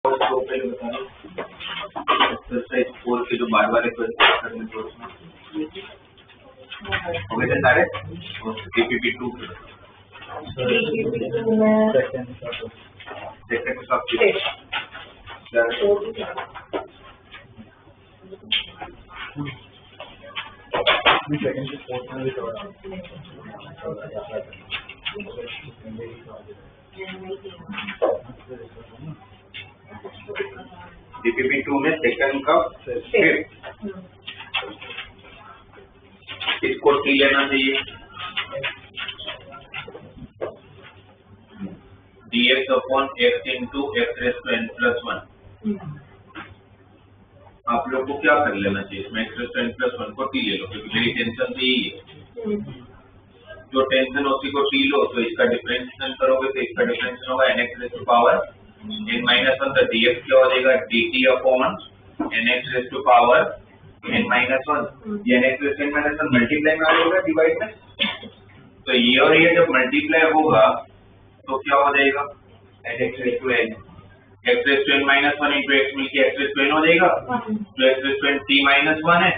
Exercise 4 के जो बार बार question करने को हो गए थे सारे DPP 2 सेकंड सब्जेक्ट DPP 2 में सेकंड का फिफ्थ इसको टी लेना चाहिए dx upon x into x raise to n plus 1। आप लोग को क्या कर लेना चाहिए इसमें x raise to n plus 1 को टी ले लो क्योंकि मेरी टेंशन तो यही है। जो टेंशन उसी को टी लो तो इसका डिफरेंशिएशन करोगे तो इसका डिफरेंशिएशन होगा nx raise to power n minus 1 तो dx क्या हो जाएगा dt upon nx raise to power n minus 1। ये nx raise to n minus 1 multiply में आ जाएगा डिवाइड में। तो ये और ये जब मल्टीप्लाई होगा तो क्या हो जाएगा x raise to n x raise to n minus 1 into x मिलके x रेज़ टू n हो जाएगा जो x raise to n t minus 1 है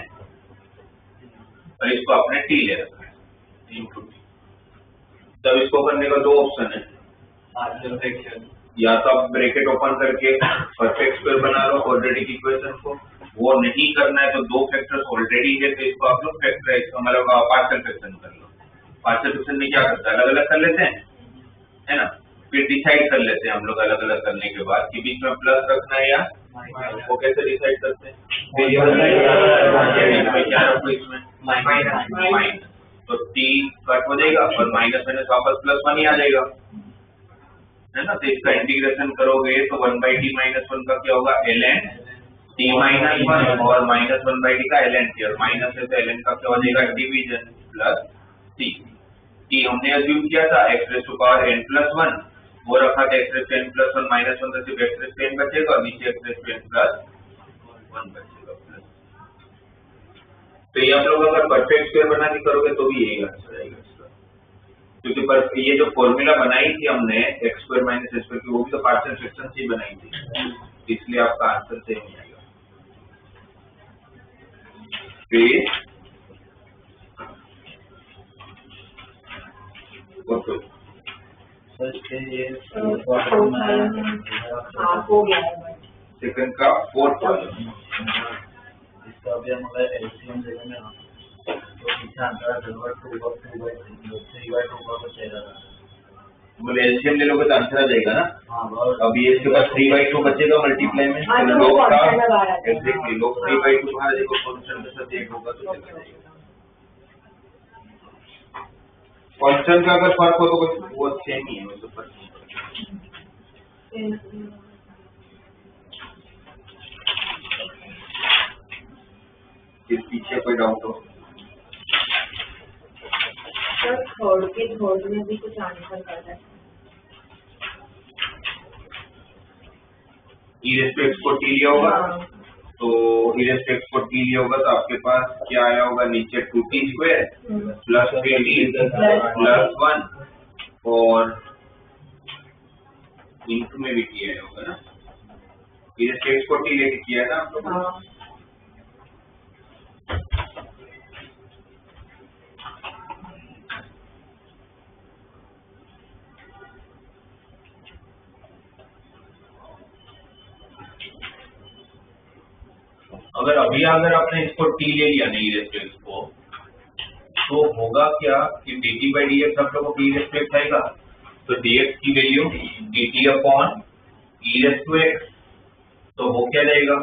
और इसको आपने t ले रखा है इंटू t। तब इसको करने का दो ऑप्शन है, या तो आप ब्रैकेट ओपन करके परफेक्ट स्क्वायर बना लो क्वाड्रेटिक इक्वेशन को, वो नहीं करना है तो दो फैक्टर्स ऑलरेडी है तो इसको आप लोग फैक्टराइज मतलब पार्शियल फ्रैक्शन कर लो। पार्शियल फ्रैक्शन में क्या करता है अलग अलग कर लेते हैं है ना, फिर डिसाइड कर लेते हैं हम लोग अलग अलग करने के बाद कि बीच में प्लस रखना है या वो कैसे डिसाइड करते हैं क्या रखो इसमें माइनस तो t कट हो जाएगा और माइनस माइनस वापस प्लस 1 ही आ जाएगा है ना। तो इसका इंटीग्रेशन करोगे तो 1/t माइनस 1 का क्या होगा ln t माइनस 1 और माइनस 1/t का ln t और माइनस है तो ln का क्या हो जाएगा डिवीजन प्लस t। t हमने अज्यूम किया था x raise to power n plus 1 वो रखा था x raise to n plus 1 minus 1 तो सिर्फ x रेज़ टू n बचेगा और नीचे x raise to n plus 1 बचेगा प्लस। तो ये आप लोग अगर परफेक्ट स्क्वायर बना के करोगे तो भी यही आंसर आएगा इसका, क्योंकि ये जो फॉर्मूला बनाई थी हमने x square minus s square की वो भी तो पार्शियल फ्रैक्शन से ही बनाई थी इसलिए आपका आंसर सेम ही आएगा। फिर सेकंड का फोर्थ वाला इसका अभी हमारा एलसीएम लेने में तो पीछे आंसर जनवर 2/2 का चेहरा बोले एलसीएम ले लोगे तो आंसर आ जाएगा ना। अब ये इसके बाद 3/2 बचेगा मल्टीप्लाई में लोग का एग्जैक्टली लोग 3/2 बाहर देखो कांस्टेंट के साथ ऐड होगा तो चला जाएगा। कांस्टेंट का अगर फर्क हो तो वो सेम ही है मतलब फर्क नहीं पड़ता। इस पीछे कोई डाउट हो सर थर्ड में भी कुछ आंसर करना है e रेज़ टू x को t लिया होगा तो e रेज़ टू x को t लिया होगा तो आपके पास क्या आया होगा नीचे 2t square plus 3t plus 1 और इंटू में भी t आया होगा ना। e रेज़ टू x को t लेके किया है ना आप लोगों ने। अगर आपने इसको t ले लिया नहीं रेज़ टू x को तो होगा क्या कि dt by dx आप लोगों को e रेज़ टू x आएगा तो dx की value dt upon e raise to x तो हो क्या जाएगा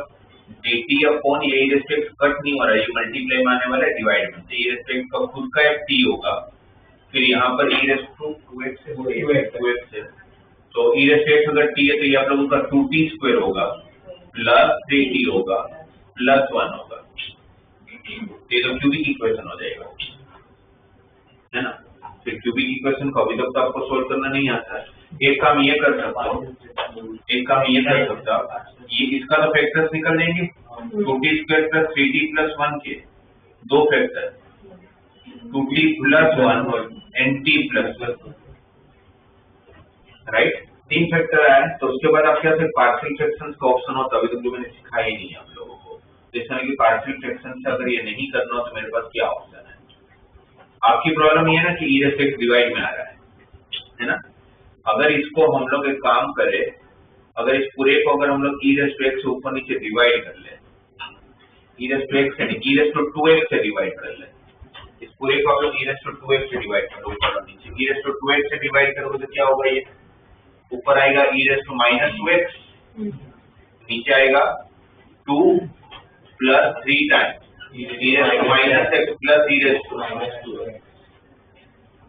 dt अपॉन ये e raise to x cut नहीं हो रहा है ये मल्टीप्लाई में आने वाला है डिवाइड में तो e रेज़ टू x का खुद का एक t होगा फिर यहाँ पर e रेज़ टू 2x है तो e रेज़ टू x अगर t है तो ये आप लोगों का 2t स्क्वायर होगा प्लस 3t होगा प्लस 1 होगा ये तो क्यूबिक इक्वेशन हो जाएगा है ना। फिर क्यूबिक इक्वेशन को अभी तक तो आपको सोल्व करना नहीं आता है। एक काम ये कर सकता हूँ ये इसका तो फैक्टर्स निकल देंगे 2t square plus 3t plus 1 के दो फैक्टर 2t प्लस 1 और nt प्लस 1 राइट। 3 फैक्टर आया है, तो उसके बाद आपके पास पार्शियल फ्रैक्शंस का ऑप्शन होता है, अभी तो मैंने सिखाया ही नहीं है आप लोगों को। जैसे कि पार्शियल फ्रैक्शन से अगर ये नहीं करना हो तो मेरे पास क्या ऑप्शन है। आपकी प्रॉब्लम ये है ना कि ई रेस्ट एक्स डिवाइड में आ रहा है ना। अगर इसको हम लोग एक काम करें, अगर इस पूरे को अगर हम लोग ई रेस्ट एक्स से ऊपर नीचे डिवाइड कर ले, ई रेस्ट एक्स से ई रेस्ट 2x से डिवाइड कर ले, इस पूरे को आप लोग ई रेस्ट 2x से डिवाइड करो ऊपर और नीचे, ई रेस्ट 2x से डिवाइड करोगे तो क्या होगा, ये ऊपर आएगा ई रेस्ट -2x, नीचे आएगा 2 प्लस 3 टाइम्स ई रेस्ट -x प्लस ई रेस्ट -2x।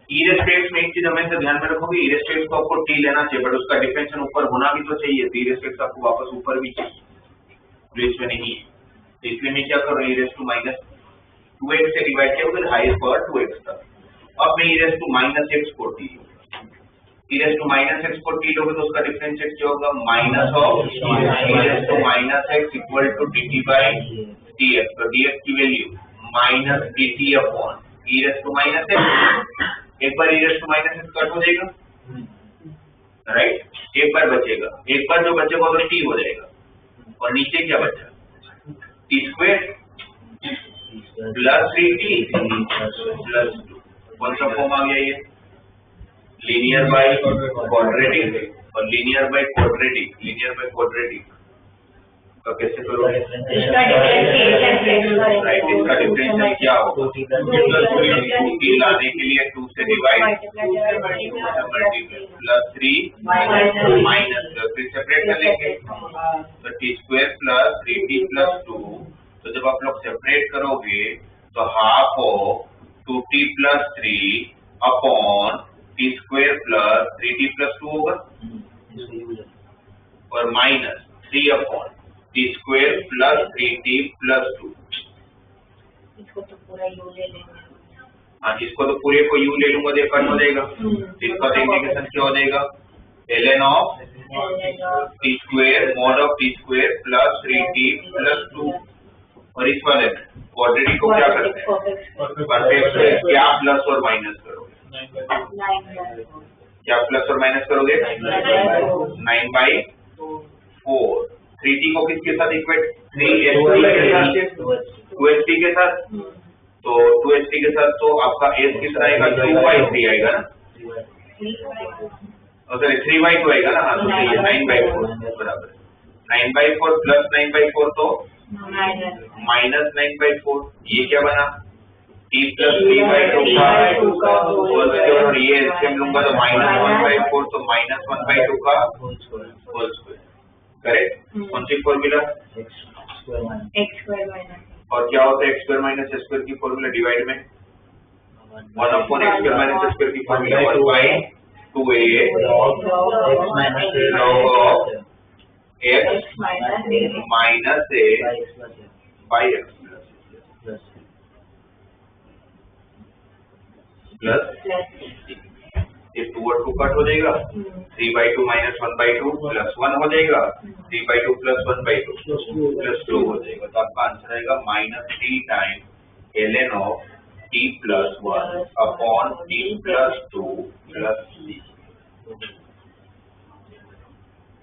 ई रेस्ट एक्स में एक चीज हमेशा ध्यान में रखोगे, ई रेस्ट एक्स को आपको t लेना चाहिए, बट उसका डिफरेंशियल ऊपर होना भी तो चाहिए, ई रेस्ट एक्स आपको वापस ऊपर भी चाहिए, जो इसमें नहीं है। तो इसलिए मैं क्या कर रहा हूँ, ई रेस्ट 2x से डिवाइड किया फिर हाईएस्ट पावर 2x तक। अब मैं ई रेस्ट -x को t, ई रेस्ट -x को t लोगे तो उसका डिफरेंशिएट क्या होगा, minus of e raised -x equal to dt by dx। तो dx की वैल्यू माइनस dt अपॉन ई रेस्ट -x। एक बार ई रेस्ट -x कट हो जाएगा, राइट, एक बार बचेगा, एक बार जो बचेगा तो t हो जाएगा, और नीचे क्या बचा, t square plus 3t plus 2। कौन सा फॉर्म आ गया, ये लीनियर बाय क्वाड्रेटिक, और लीनियर बाय क्वाड्रेटिक तो कैसे करोगे, राइट, इसका डिफरेंशियल क्या होगा, 2 लाने के लिए 2 से डिवाइड प्लस 3 माइनस, फिर सेपरेट कर लेंगे तो t square plus 3t plus 2। तो जब आप लोग सेपरेट करोगे तो half of 2t plus 3 upon t square plus 3t plus 2 होगा, और minus 3 upon t square plus 3t plus 2। इसको तो पूरा यू ले लेंगे। हाँ, इसको तो पूरे को यू ले लूंगा, देखा हो जाएगा, इसका इंटीग्रेशन क्या हो जाएगा, ln of t square mod of t square plus 3t plus 2। और इस वाले में क्वाड्रेटिक को क्या करते हैं, परफेक्ट, क्या प्लस और माइनस करोगे, क्या प्लस और माइनस करोगे, 9/4। 3t को किसके साथ इक्वेट, 2ht के साथ, तो 2ht के साथ तो आपका s कितना आएगा, 2/3 आएगा ना, सॉरी 3/2 आएगा ना, हाँ तो सही है, 9/4 बराबर, 9/4 प्लस 9/4 तो माइनस 9/4। ये क्या बना, t प्लस 3/2 का और ये एलसीएम लूंगा तो -1/4, तो -1/2 का होल स्क्वायर, करेक्ट। कौन सी फॉर्मूला, x स्क्वायर माइनस, और क्या होता है x square minus s square की फॉर्मूला डिवाइड में 1 upon x square minus s square की formula 1/2a log of x माइनस a बाई x प्लस ये 2 और 2 कट हो जाएगा, 3/2 माइनस 1/2 प्लस 1 हो जाएगा, 3/2 प्लस 1/2 प्लस 2 हो जाएगा। तो आपका आंसर आएगा -3 time ln of t plus 1 upon t plus 2 plus 3।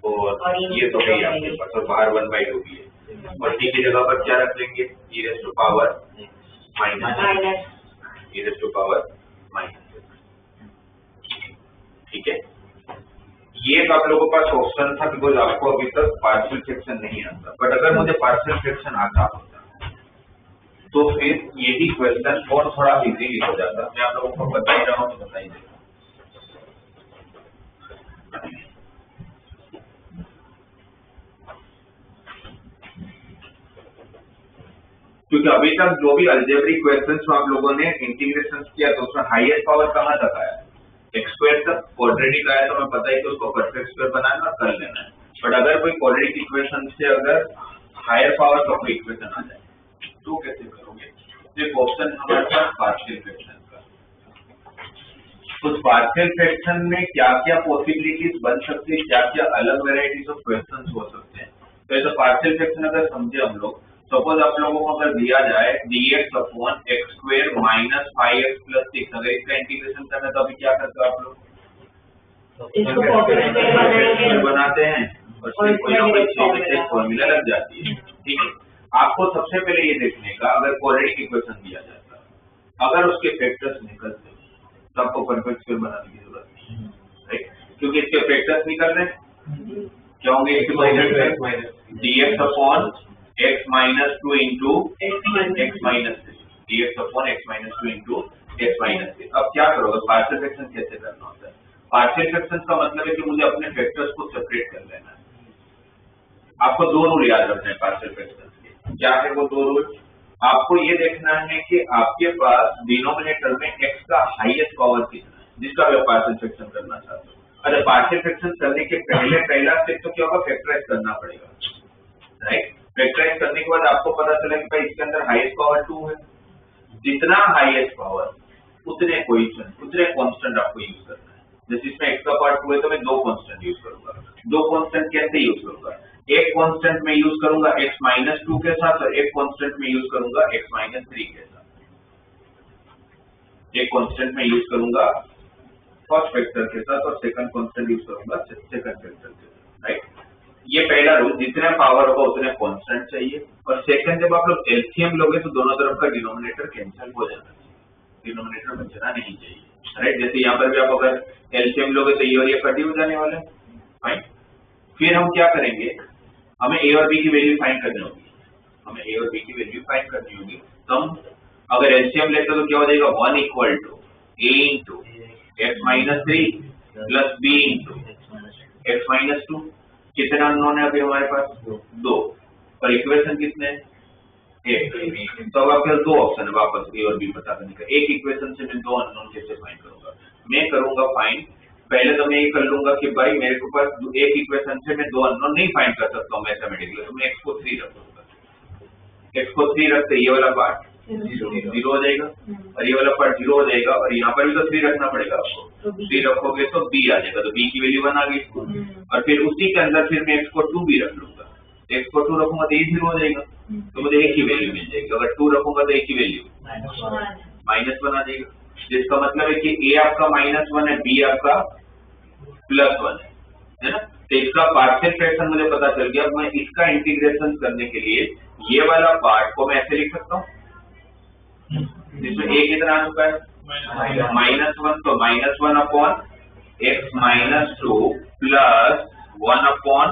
और ये तो है आपके पास, और बाहर 1/2 भी है, और t की जगह पर क्या रख लेंगे, e raise to power minus, e raise to power minus, ठीक है। ये आप लोगों के पास ऑप्शन था, बिकॉज आपको अभी तक पार्शियल फ्रैक्शन नहीं आता, बट अगर मुझे पार्शियल फ्रैक्शन आता होता तो फिर यही क्वेश्चन और थोड़ा इजीली हो जाता। मैं आप लोगों को बता ही रहा हूँ तो बताइए, क्योंकि अभी तक जो भी अलजेब्रिक क्वेश्चंस में आप लोगों ने इंटीग्रेशन किया तो उसमें हाईएस्ट पावर कहाँ तक आया, x स्क्वायर तक। क्वाड्रेटिक आया तो हमें पता है कि उसको परफेक्ट स्क्वायर बनाना और कर लेना है, बट अगर कोई क्वाड्रेटिक इक्वेशन से अगर हायर पावर का कोई इक्वेशन आ जाए तो कैसे करोगे। एक ऑप्शन हमारे पास पार्शियल फ्रैक्शन का, उस पार्शियल फ्रैक्शन में क्या क्या पॉसिबिलिटीज बन सकती है, क्या क्या अलग वेराइटीज ऑफ क्वेश्चंस हो सकते हैं। तो ऐसा पार्शियल फ्रैक्शन अगर समझे हम लोग, सपोज आप लोगों को अगर दिया जाए dx upon x square minus 5x plus 6, अगर इसका इंटीग्रेशन करना तो अभी क्या करते हो आप लोग, इसको quadrant में बनाएंगे। बनाते हैं और फिर कोई ना कोई चीज फॉर्मूला लग जाती है। ठीक है, आपको सबसे पहले ये देखने का, अगर क्वाड्रेटिक इक्वेशन दिया जाता है, अगर उसके फैक्टर्स निकलते तो आपको परफेक्ट स्क्वायर बनाने की जरूरत नहीं, राइट? क्योंकि इसके फैक्टर्स निकल रहे हैं, क्या होंगे? dx upon x minus 2 into x minus 3, dx upon x minus 2 into x minus 3। अब क्या करोगे? पार्शियल फ्रैक्शन कैसे करना होता है? पार्शियल फ्रैक्शन का मतलब है कि मुझे अपने फैक्टर्स को सेपरेट कर लेना है। आपको दो रूल याद रखना है पार्शियल फ्रैक्शन के। क्या है वो दो रूल? आपको ये देखना है कि आपके पास डिनोमिनेटर में x का हाईएस्ट पावर कितना है, जिसका आप पार्शियल फ्रैक्शन करना चाहते हो। अरे पार्शियल फ्रैक्शन करने के पहला स्टेप तो क्या होगा? फैक्टराइज करना पड़ेगा, राइट? फैक्टराइज करने के बाद आपको पता चला कि भाई इसके अंदर हाईएस्ट पावर 2 है। जितना हाईएस्ट पावर उतने कोएफिशिएंट, उतने कांस्टेंट आपको यूज करना है। जैसे इसमें x का पार्ट 2 है तो मैं दो कांस्टेंट यूज करूंगा। दो कांस्टेंट कैसे यूज करूंगा? एक कांस्टेंट में यूज करूंगा x माइनस 2 के साथ और एक कांस्टेंट में यूज करूंगा x माइनस 3 के साथ। एक कांस्टेंट में यूज करूंगा फर्स्ट वेक्टर के साथ और सेकंड कांस्टेंट यूज करूंगा सेकंड वेक्टर के साथ, राइट? ये पहला रूल, जितने पावर होगा उतने कांस्टेंट चाहिए। और सेकंड, जब आप लोग एलसीएम लोगे तो दोनों तरफ का डिनोमिनेटर कैंसिल हो जाना चाहिए, डिनोमिनेटर बचना नहीं चाहिए, राइट? जैसे यहाँ पर भी आप अगर एलसीएम लोगे तो ये और ये कट हो जाने वाले हैं, फाइन। फिर हम क्या करेंगे? हमें ए और बी की वैल्यू फाइंड करनी होगी, हमें ए और बी की वैल्यू फाइंड करनी होगी। तो हम अगर एलसीएम लेते तो क्या हो जाएगा? 1 equal to a into x minus 3 plus b into x minus 2। कितने अननोन है अभी हमारे पास? दो। और इक्वेशन कितने हैं? एक। तो अब आपके दो ऑप्शन है वापस ए और बी पता करने का। एक इक्वेशन से मैं दो अननोन कैसे फाइंड करूंगा? मैं करूंगा फाइंड, पहले तो मैं ये कर लूंगा कि भाई मेरे को पास एक इक्वेशन से मैं दो अननोन नहीं फाइंड कर सकता हूँ मैथमेटिकली, तो मैं x को 3 रख दूंगा। x को 3 रखते ये वाला पार्ट 0 हो जाएगा और ये वाला पार्ट 0 हो जाएगा, और यहाँ पर भी तो 3 रखना पड़ेगा आपको। 3 रखोगे तो b आ जाएगा, तो b की वैल्यू 1 आ गई। और फिर उसी के अंदर फिर मैं x को 2 भी रख लूंगा। x को 2 रखूंगा तो ये 0 हो जाएगा, तो मुझे एक ही वैल्यू मिल जाएगी। अगर 2 रखूंगा तो एक ही वैल्यू -1 आ जाएगा, जिसका मतलब है कि a आपका -1 है, b आपका +1 है ना? तो इसका पार्शियल फ्रैक्शन मुझे पता चल गया। अब मैं इसका इंटीग्रेशन करने के लिए ये वाला पार्ट को मैं ऐसे लिख सकता हूँ, जिसमें a कितना आ चुका है? -1, तो -1 upon x minus 2 plus 1 upon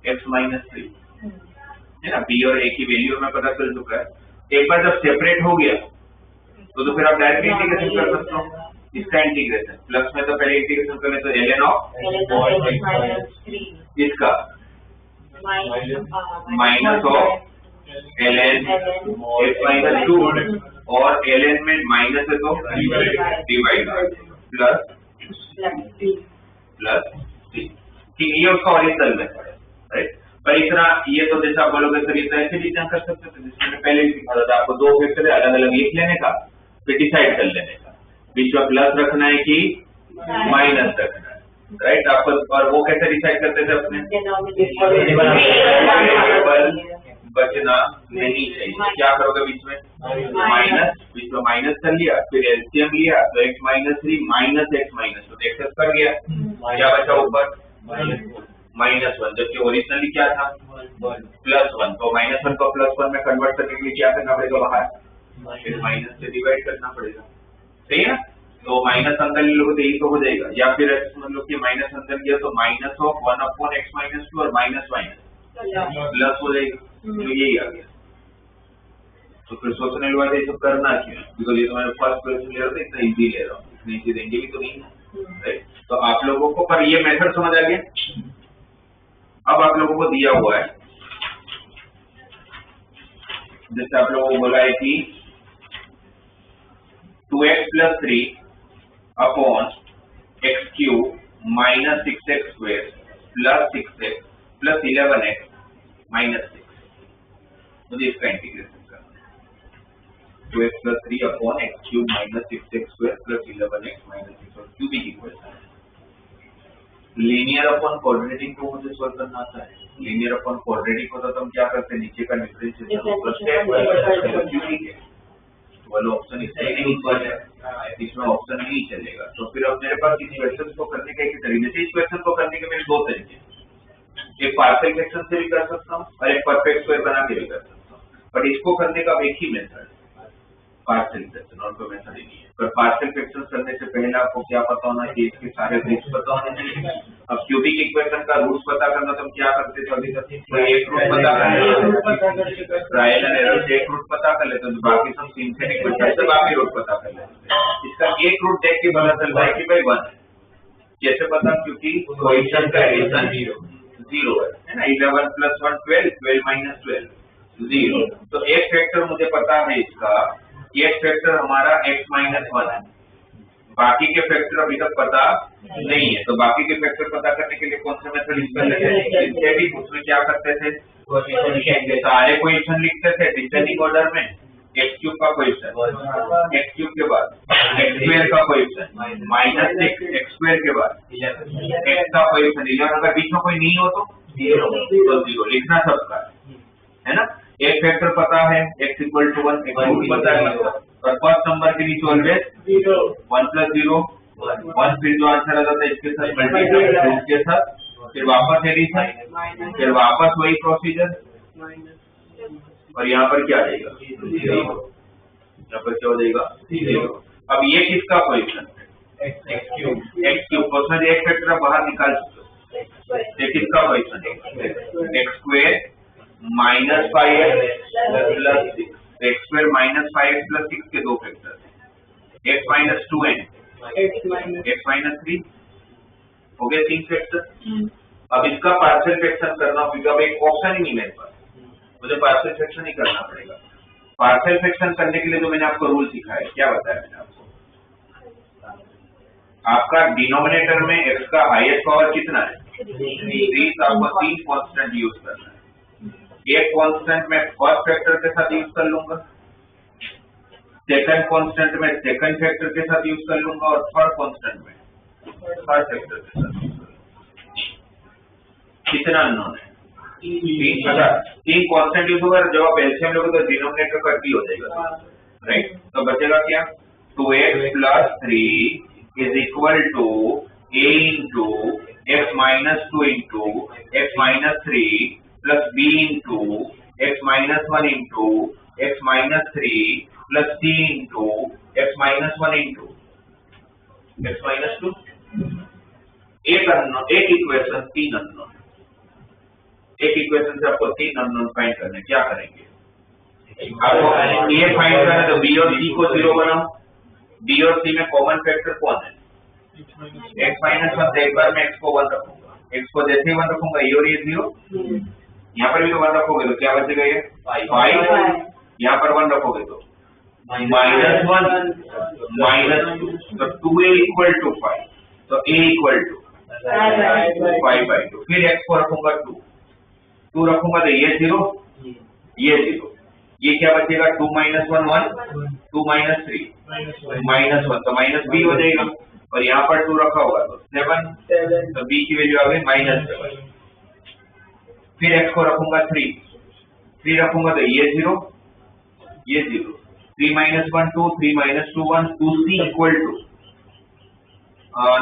x minus 3 है ना? b और a की वैल्यू हमें पता चल चुका है। एक बार जब सेपरेट हो गया तो फिर आप डायरेक्ट इंटीग्रेशन कर सकते हो। इसका इंटीग्रेशन प्लस में तो पहले इंटीग्रेशन कर ले तो ln ऑफ इसका minus of ln x minus 2 और ln में माइनस है तो डिवाइड प्लस सी। ठीक, ये उसका ओरिजिनल मेथड है, राइट? पर इतना ये तो जैसा आप बोलोगे सर ये तो ऐसे भी कर सकते थे, जिसमें पहले भी सिखा था आपको दो वेक्टर अलग अलग लिख लेने का, फिर डिसाइड कर लेने का बीच में प्लस रखना है कि माइनस रखना है, राइट? आपको और वो कैसे डिसाइड करते थे अपने? बचना नहीं चाहिए। क्या करोगे बीच में? माइनस, बीच में माइनस कर लिया, फिर एलसीएम लिया तो x minus 3 minus x minus 2 excess कर गया, क्या बचा ऊपर? -1, जबकि ओरिजिनली क्या था? +1। तो -1 को +1 में कन्वर्ट करने के लिए क्या करना पड़ेगा? बाहर फिर माइनस से डिवाइड करना पड़ेगा, सही है? तो माइनस अंदर ले लोगे तो यही तो हो जाएगा, या फिर मतलब कि माइनस अंदर किया तो minus of 1 upon x minus 2 और माइनस प्लस हो जाएगा, तो यही आ गया। तो फिर सोचने के बाद ये सब करना क्यों है? बिकॉज ये तो मैंने फर्स्ट क्वेश्चन ले रहा था, इतना इजी ले रहा हूँ, इतनी इजी देंगे भी तो नहीं है, राइट? तो आप लोगों को पर ये मेथड समझ आ गया। अब आप लोगों को दिया हुआ है, जैसे आप लोगों को बोला है कि 2x plus 3 upon x cube minus 6x square plus 6x plus 11x minus 6, मुझे इसका इंटीग्रेशन करना है। 2x plus 3 upon x cube minus 6x square plus 11x minus 6 और क्यूबिक इक्वेशन है। लीनियर अपॉन क्वाड्रेटिक को मुझे सॉल्व करना आता है। लीनियर अपॉन क्वाड्रेटिक होता तो हम क्या करते हैं? नीचे का डिफरेंशिएशन प्लस क्यूबिक है, वाला ऑप्शन इसमें नहीं चलेगा, इसमें ऑप्शन नहीं चलेगा। तो फिर अब मेरे पास इस क्वेश्चन को करने का एक तरीके से, इस क्वेश्चन को करने के मेरे दो तरीके हैं, एक पार्शियल फ्रैक्शन से भी कर सकता हूँ और एक परफेक्ट स्क्वायर बना के भी कर सकता हूँ, बट इसको करने का एक ही मेथड है पार्शियल फ्रैक्शन, और कोई मेथड ही नहीं है। पर पार्शियल फ्रैक्शन करने से पहले आपको क्या पता होना चाहिए, इसके सारे रूट्स पता होने चाहिए। अब क्यूबिक इक्वेशन का रूट्स पता करना तो हम क्या करते थे अभी तक, तो एक रूट पता कर लेते, ट्रायल एंड एरर से एक रूट पता कर लेते, तो बाकी सब सिंथेटिक इक्वेशन से बाकी रूट पता कर लेते। इसका एक रूट देख के पता चलता है कि भाई 1 है। कैसे पता, क्योंकि कोएफिशिएंट का एडिशन 0 है ना, 11 + 1 12, 12 - 12 0। तो एक फैक्टर मुझे पता है इसका, एक फैक्टर हमारा x - 1 है, बाकी के फैक्टर अभी तक पता नहीं है। तो बाकी के फैक्टर पता करने के लिए कौन सा मेथड यूज कर लेते हैं, सिंथेटिक। उसमें क्या करते थे, सारे कोएफिशिएंट लिखते थे डिसेंडिंग ऑर्डर में, x³ का कोएफिशिएंट, x³ के बाद x² का कोएफिशिएंट -6, x² के बाद x का कोएफिशिएंट 11, अगर बीच में कोई नहीं हो तो 0 लिखना सबका है ना। एक फैक्टर पता है x = 1, एक रूट पता है, और फर्स्ट नंबर के नीचे ऑलवेज 1 + 0 1, फिर जो आंसर आ जाता है इसके साथ मल्टीप्लाई, इसके साथ फिर वापस एडिशन, फिर वापस वही प्रोसीजर, और यहाँ पर क्या आ जाएगा 0, यहाँ पर क्या हो जाएगा 0। अब ये किसका कोएफिशिएंट है, x³ तो उसमें एक फैक्टर बाहर निकाल चुके हो, ये किसका कोएफिशिएंट है, x² -5x + 6, x² -5x + 6 के दो फैक्टर हैं, x - 2n, x - 3 हो गए 3 फैक्टर। अब इसका पार्शियल फ्रैक्शन करना होगा, अब एक ऑप्शन ही नहीं मेरे पास, मुझे पार्शियल फ्रैक्शन ही करना पड़ेगा। पार्शियल फ्रैक्शन करने के लिए जो मैंने आपको रूल सिखाया, क्या बताया मैंने आपको, आपका डिनोमिनेटर में x का हाईएस्ट पावर कितना है 3, तो आपको 3 कांस्टेंट यूज करना है। एक कांस्टेंट में फर्स्ट फैक्टर के साथ यूज कर लूंगा, सेकंड कांस्टेंट में सेकंड फैक्टर के साथ यूज कर लूंगा, और थर्ड कांस्टेंट में थर्ड फैक्टर के साथ यूज कर लूंगा। कितना अननोन है 3, अच्छा 3 कांस्टेंट यूज होगा, जब आप एलसीएम लोगे तो डिनोमिनेटर का t हो जाएगा, राइट। तो बचेगा क्या, 2x + 3 = a × x - 2 × x - 3 plus b into x minus 1 into x minus 3 plus c into x minus 1 into x minus 2। एक इक्वेशन 3 अननोन, एक इक्वेशन से आपको 3 अननोन फाइंड करने, क्या करेंगे, आपको a फाइंड करना है तो b और c को 0 बनाओ, b और c में कॉमन फैक्टर कौन है, x minus 1, एक बार मैं x को 1 रखूंगा, x को जैसे ही 1 रखूंगा ये और ये 0, यहाँ पर भी तो 1 रखोगे तो क्या बचेगा, ये 5, यहाँ पर 1 रखोगे तो -1 -2, तो 2a = 5, तो a = 5/2। फिर x को रखूंगा 2 रखूंगा तो ये 0 ये 0, ये क्या बचेगा 2 - 1 1, 2 - 3 -1, तो -b हो जाएगा, और यहाँ पर 2 रखा होगा तो 7, तो b की वैल्यू आ गई -7। फिर x को रखूंगा 3 रखूंगा तो ये 0 ये 0, 3 - 1 2, 3 - 2 1, 2c =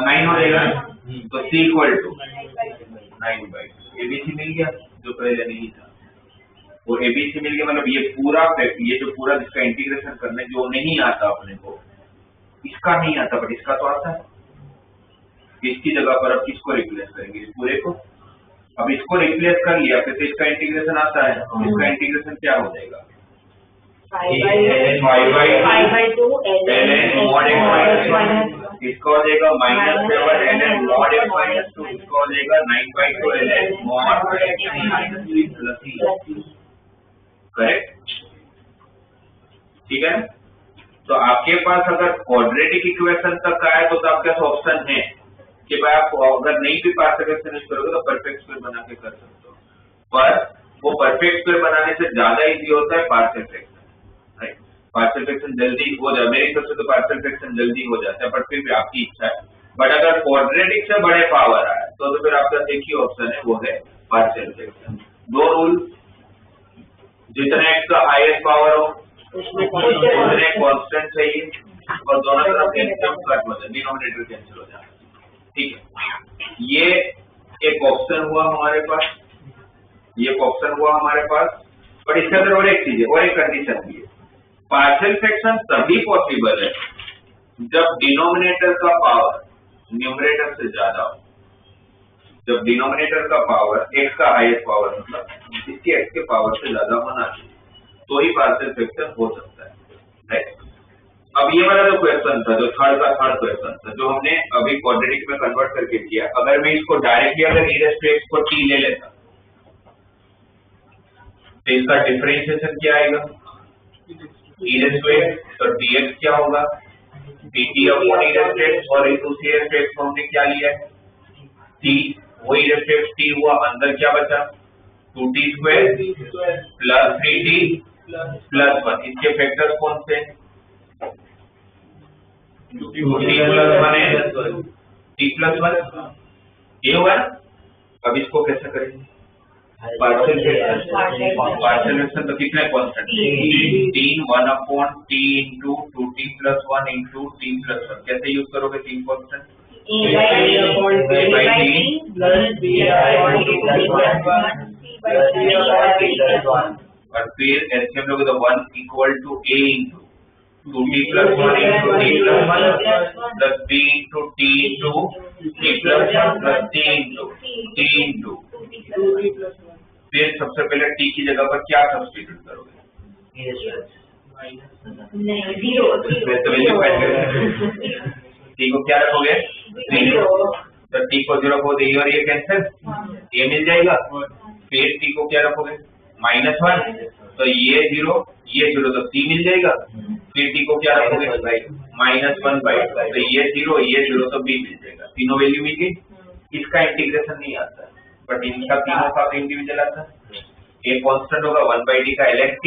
9 हो जाएगा, तो c = 9/2। एबीसी मिल गया जो पहले नहीं था, वो एबीसी मिल गया, मतलब ये पूरा ये जो पूरा जिसका इंटीग्रेशन करने जो नहीं आता अपने को, इसका नहीं आता बट इसका तो आता है। इसकी जगह पर अब किसको रिप्लेस करेंगे, इस पूरे को। अब इसको रिप्लेस कर लिया फिर तो इसका इंटीग्रेशन आता है, इसका इंटीग्रेशन क्या हो जाएगा 5/2 ln mod x -1, इसका हो जाएगा -7 ln mod x - 2, इसका हो जाएगा 9/2 ln mod x - 3 + c, correct, ठीक है। तो आपके पास अगर क्वाड्रेटिक इक्वेशन तक आए तो आपके पास ऑप्शन है कि भाई आप अगर नहीं भी पार्शियल फ्रैक्शन यूज करोगे तो परफेक्ट स्क्वायर बना के कर सकते हो, पर वो परफेक्ट स्क्वायर बनाने से ज्यादा इजी होता है partial fraction, right. Partial fraction जल्दी हो जाए, मेरी तरफ से तो पार्शियल फ्रैक्शन जल्दी हो जाता है, बट फिर भी आपकी इच्छा है। बट अगर क्वाड्रेटिक से बड़े पावर आए तो फिर आपका एक ही ऑप्शन है, वो है पार्शियल फ्रैक्शन। दो रूल, जितना x का हाईएस्ट पावर हो उसमें उतने कांस्टेंट चाहिए और दोनों तरफ एलसीएम कट हो जाए, डिनोमिनेटर कैंसिल हो जाए। ठीक है, ये एक ऑप्शन हुआ हमारे पास, ये ऑप्शन हुआ हमारे पास। और इसके अंदर और एक चीज है, और एक कंडीशन भी है। पार्शियल फ्रैक्शन तभी पॉसिबल है जब डिनोमिनेटर का पावर न्यूमरेटर से ज्यादा हो। जब डिनोमिनेटर का पावर x का हाईएस्ट पावर मतलब इसके x के पावर से ज्यादा होना चाहिए, तो ही पार्शियल फ्रैक्शन हो सकता है, राइट। अब ये वाला जो क्वेश्चन था, जो थर्ड क्वेश्चन था, जो हमने अभी क्वाड्रेटिक में कन्वर्ट करके किया, अगर मैं इसको डायरेक्टली अगर e raised to x को t ले लेता तो इसका डिफरेंशिएशन क्या आएगा, e raised to x, तो dx क्या होगा, dt upon e raised to x, और इस c raised to x को हमने क्या लिया है, t, वो e raised to x t हुआ, अंदर क्या बचा 2t square plus 3t plus 1, इसके फैक्टर्स कौन से, 2t प्लस 1 है, t प्लस 1, ये हुआ। अब इसको कैसे करेंगे, पार्शियल फ्रैक्शन तो कितने constant, 3 1 upon t into 2t plus 1 into t plus 1, कैसे यूज करोगे 3 कांस्टेंट, और फिर एलसीएम लोगे तो 1 equal to a into 2t plus 1 into t plus 1 plus b into t into t plus 1 plus t into t into, फिर सबसे पहले t की जगह पर क्या सब्स्टिट्यूट करोगे, t को क्या रखोगे 0, तो t को 0 रखोगे तो ये और ये कैंसिल, ये मिल जाएगा। फिर t को क्या रखोगे -1, तो ये 0 तो c मिल जाएगा। फिर t को क्या रखोगे -1/2, तो ये 0 तो b मिल जाएगा, तीनों वैल्यू मिल गई। इसका इंटीग्रेशन नहीं आता, बट इनका तीनों का इंडिविजुअल आता है। a कांस्टेंट होगा 1/d का ln t,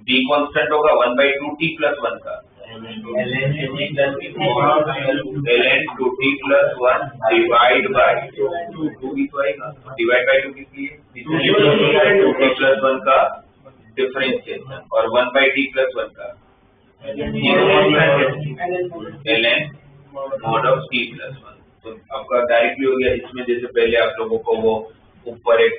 b कांस्टेंट होगा 1/2t प्लस 1 का ln 2t plus 1 divide by 2 भी तो आएगा, डिवाइड बाय 2 किस लिए, 2t प्लस 1 का डिफरेंशिएशन और 1/t प्लस 1 का ln mod of t plus 1। तो आपका डायरेक्टली हो गया। इसमें जैसे पहले आप लोगों को वो ऊपर एक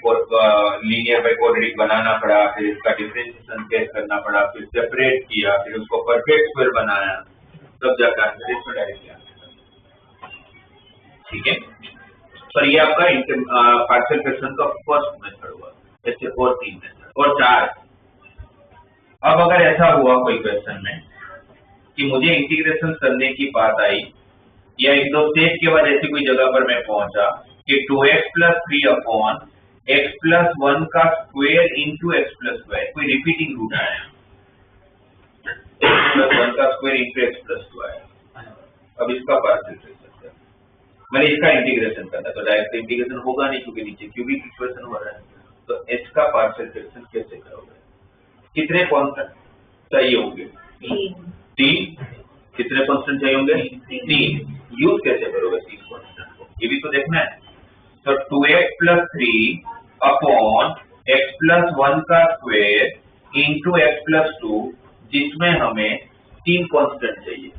लीनियर बाय क्वाड्रेटिक बनाना पड़ा, फिर इसका डिफरेंशिएशन कैसे करना पड़ा, फिर सेपरेट किया, फिर उसको परफेक्ट स्क्वायर बनाया, तब जाकर आंसर इसमें डायरेक्टली आंसर। ठीक है, पर ये आपका पार्शियल फ्रैक्शन का फर्स्ट मेथड हुआ। ऐसे और 3 मेथड और 4। अब अगर ऐसा हुआ कोई क्वेश्चन में कि मुझे इंटीग्रेशन करने की बात आई, या एक दो स्टेप के बाद ऐसी कोई जगह पर मैं पहुंचा कि 2x plus 3 upon x plus 1 का square into x plus y, कोई रिपीटिंग रूट आया, x प्लस 1 का स्क्वायर इंटू x प्लस 2 आया। अब इसका पार्शियल फ्रैक्शन मैंने इसका इंटीग्रेशन करना, तो डायरेक्ट इंटीग्रेशन होगा नहीं क्योंकि नीचे क्यूबिक इक्वेशन हो रहा है। तो h का पार्शियल फ्रैक्शन कैसे करोगे, कितने कांस्टेंट चाहिए होंगे, 3, कितने कांस्टेंट चाहिए होंगे 3, यूज कैसे करोगे 3 कांस्टेंट को, ये भी तो देखना है। तो 2x plus 3 upon x plus 1 का स्क्वायर इंटू x प्लस 2, जिसमें हमें 3 कांस्टेंट चाहिए,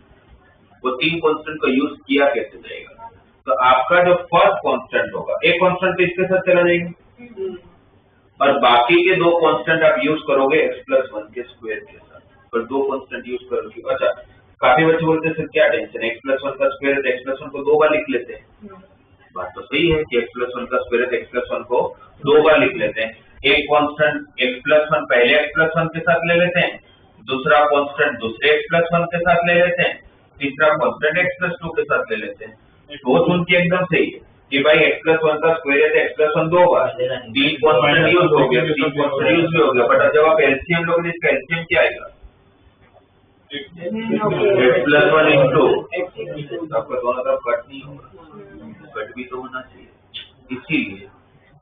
वो 3 कांस्टेंट को यूज किया कैसे जाएगा। तो आपका जो फर्स्ट कांस्टेंट होगा, एक कांस्टेंट इसके साथ चला जाएगा और बाकी के 2 कांस्टेंट आप यूज करोगे x प्लस 1 के स्क्वायर के साथ, पर 2 कांस्टेंट यूज करोगे। अच्छा, काफी बच्चे बोलते हैं सर क्या टेंशन है, x प्लस 1 का स्क्वायर है तो x प्लस 1 को 2 बार लिख लेते हैं। बात तो सही है कि x प्लस 1 का स्क्वायर है तो x प्लस 1 को 2 बार लिख लेते हैं। एक कांस्टेंट x प्लस 1 पहले x प्लस 1 के साथ ले लेते हैं, दूसरा कांस्टेंट दूसरे x प्लस 1 के साथ ले लेते हैं, तीसरा कांस्टेंट x प्लस 2 के साथ ले लेते हैं। तो सुन के एकदम सही है कि भाई x प्लस 1 का स्क्वायर है तो x प्लस 1 2 बार, 3 कांस्टेंट यूज हो गया, 3 कांस्टेंट यूज भी हो गया। बट जब आप एलसीएम लोगे इसका एलसीएम क्या आएगा, x प्लस 1 इंटू, आपका दोनों तरफ कट नहीं होगा, कट भी तो होना चाहिए। इसीलिए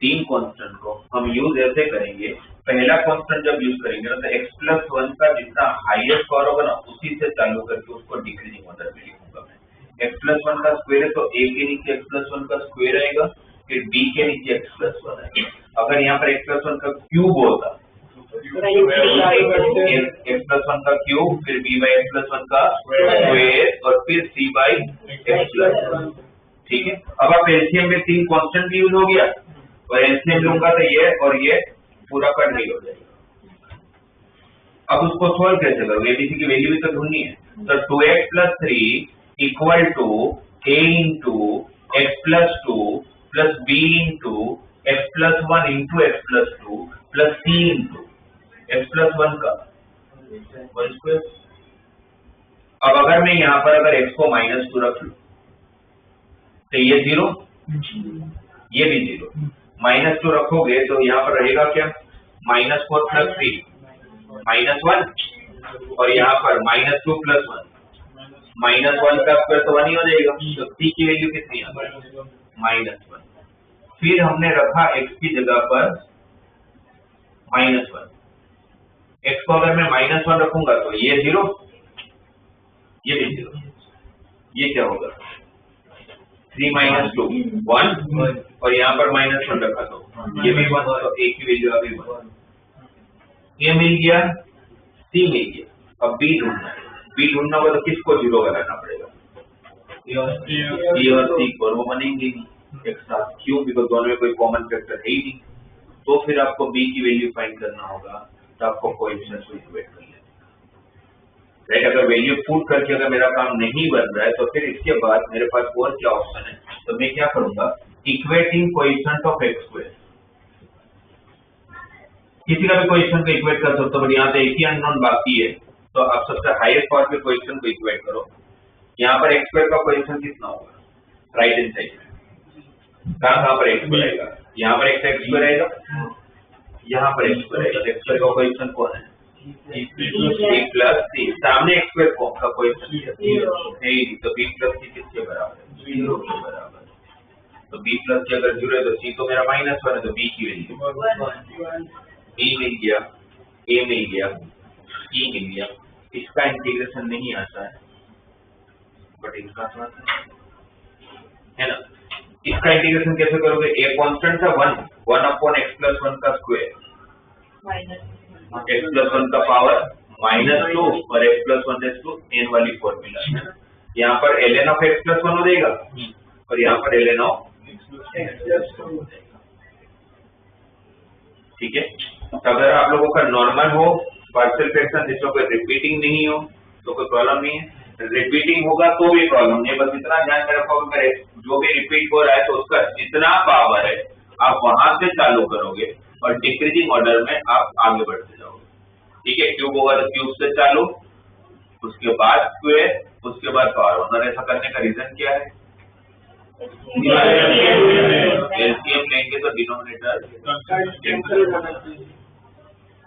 3 कांस्टेंट को हम यूज ऐसे करेंगे, पहला कांस्टेंट जब यूज करेंगे ना तो x प्लस 1 का जितना हाईएस्ट पावर होगा ना उसी से चालू करके उसको डिक्रीजिंग ऑर्डर में लिखूंगा मैं। x प्लस 1 का स्क्वायर है तो a के नीचे x प्लस 1 का स्क्वायर आएगा, फिर b के नीचे x प्लस 1 आएगा। अगर यहाँ पर x प्लस 1 का क्यूब होता एक्स प्लस वन का क्यूब, फिर b by x plus one का स्क्वायर और फिर c by x plus one. ठीक है, अब आप एलसीएम में 3 कांस्टेंट भी यूज हो गया और एलसीएम लूंगा तो ये और ये पूरा कट नहीं हो जाएगा। अब उसको सोल्व कैसे करोगे? एबीसी की वैल्यू भी तो ढूंढनी है। तो 2x plus 3 equal to a into x plus 2 plus b into x plus 1 into x plus 2 plus c into x plus 1 का होल स्क्वायर। अब अगर मैं यहाँ पर अगर x को -2 रख लूं तो ये 0, ये भी 0। -2 रखोगे तो यहाँ पर रहेगा क्या? -4 प्लस 3 -1 और यहाँ पर -2 प्लस 1 -1 का स्क्वायर तो 1 ही हो जाएगा। तो c की वैल्यू कितनी आ गई? -1। फिर हमने रखा x की जगह पर -1। x को अगर मैं -1 रखूंगा तो ये 0, ये भी 0। ये क्या होगा? 3 - 2 1 और यहाँ पर -1 रखा तो ये भी 1, तो a की वैल्यू आ गई 1। ये मिल गया, c मिल गया। अब b ढूंढना है। b ढूंढना होगा तो किसको 0 बनाना पड़ेगा? b और c को, और वो बनेंगे नहीं एक साथ। क्यों? बिकॉज दोनों में कोई कॉमन फैक्टर है ही नहीं। तो फिर आपको b की वैल्यू फाइंड करना होगा, तो आपको कोएफिशिएंट को इक्वेट कर लेना। राइट, अगर वैल्यू पुट करके अगर मेरा काम नहीं बन रहा है तो फिर इसके बाद मेरे पास और क्या ऑप्शन है? तो मैं क्या करूंगा? Equating coefficient of x square. किसी का भी कोएफिशिएंट को इक्वेट कर सकते हो, बट यहाँ पे एक ही अननोन बाकी है, तो आप सबसे हाईएस्ट पावर के कोएफिशिएंट को इक्वेट करो। यहाँ पर एक्स स्क्वायर का कोएफिशिएंट कितना होगा? राइट हैंड साइड में कहाँ पर एक्स स्क्वायर आएगा? यहाँ पर एक्स स्क्वायर आएगा, यहाँ पर एक्स स्क्वायर आएगा। एक्स स्क्वायर का कोएफिशिएंट कौन है? b प्लस सी। सामने एक्स स्क्वायर का कोएफिशिएंट है, तो b प्लस सी किसके बराबर है? 0 के बराबर। तो b प्लस सी अगर 0 है तो c तो मेरा -1 है, तो b की वैल्यू b मिल गया, a मिल गया, e मिल गया। इसका इंटीग्रेशन नहीं आता है, बट इसका तो आता है ना। इसका इंटीग्रेशन कैसे करोगे? a कांस्टेंट था 1 अपॉन x प्लस 1 का स्क्वायर, x प्लस 1 का पावर -2 और x plus 1 raise to n वाली फॉर्मूला है ना। यहाँ पर ln ऑफ x प्लस 1 हो जाएगा और यहाँ पर ln ऑफ x प्लस 1 हो जाएगा। ठीक है, तो अगर आप लोगों का नॉर्मल हो, पार्शियल फ्रैक्शन जिसमें कोई रिपीटिंग नहीं हो तो कोई प्रॉब्लम नहीं है। रिपीटिंग होगा तो भी प्रॉब्लम नहीं है, बस इतना ध्यान में रखो अगर जो भी रिपीट हो रहा है तो उसका जितना पावर है आप वहां से चालू करोगे और डिक्रीजिंग ऑर्डर में आप आगे बढ़ते जाओगे। ठीक है, क्यूब होगा तो क्यूब से चालू, उसके बाद स्क्वायर, उसके बाद पावर। और ऐसा करने का रीजन क्या है? एलसीएम लेंगे तो डिनोमिनेटर।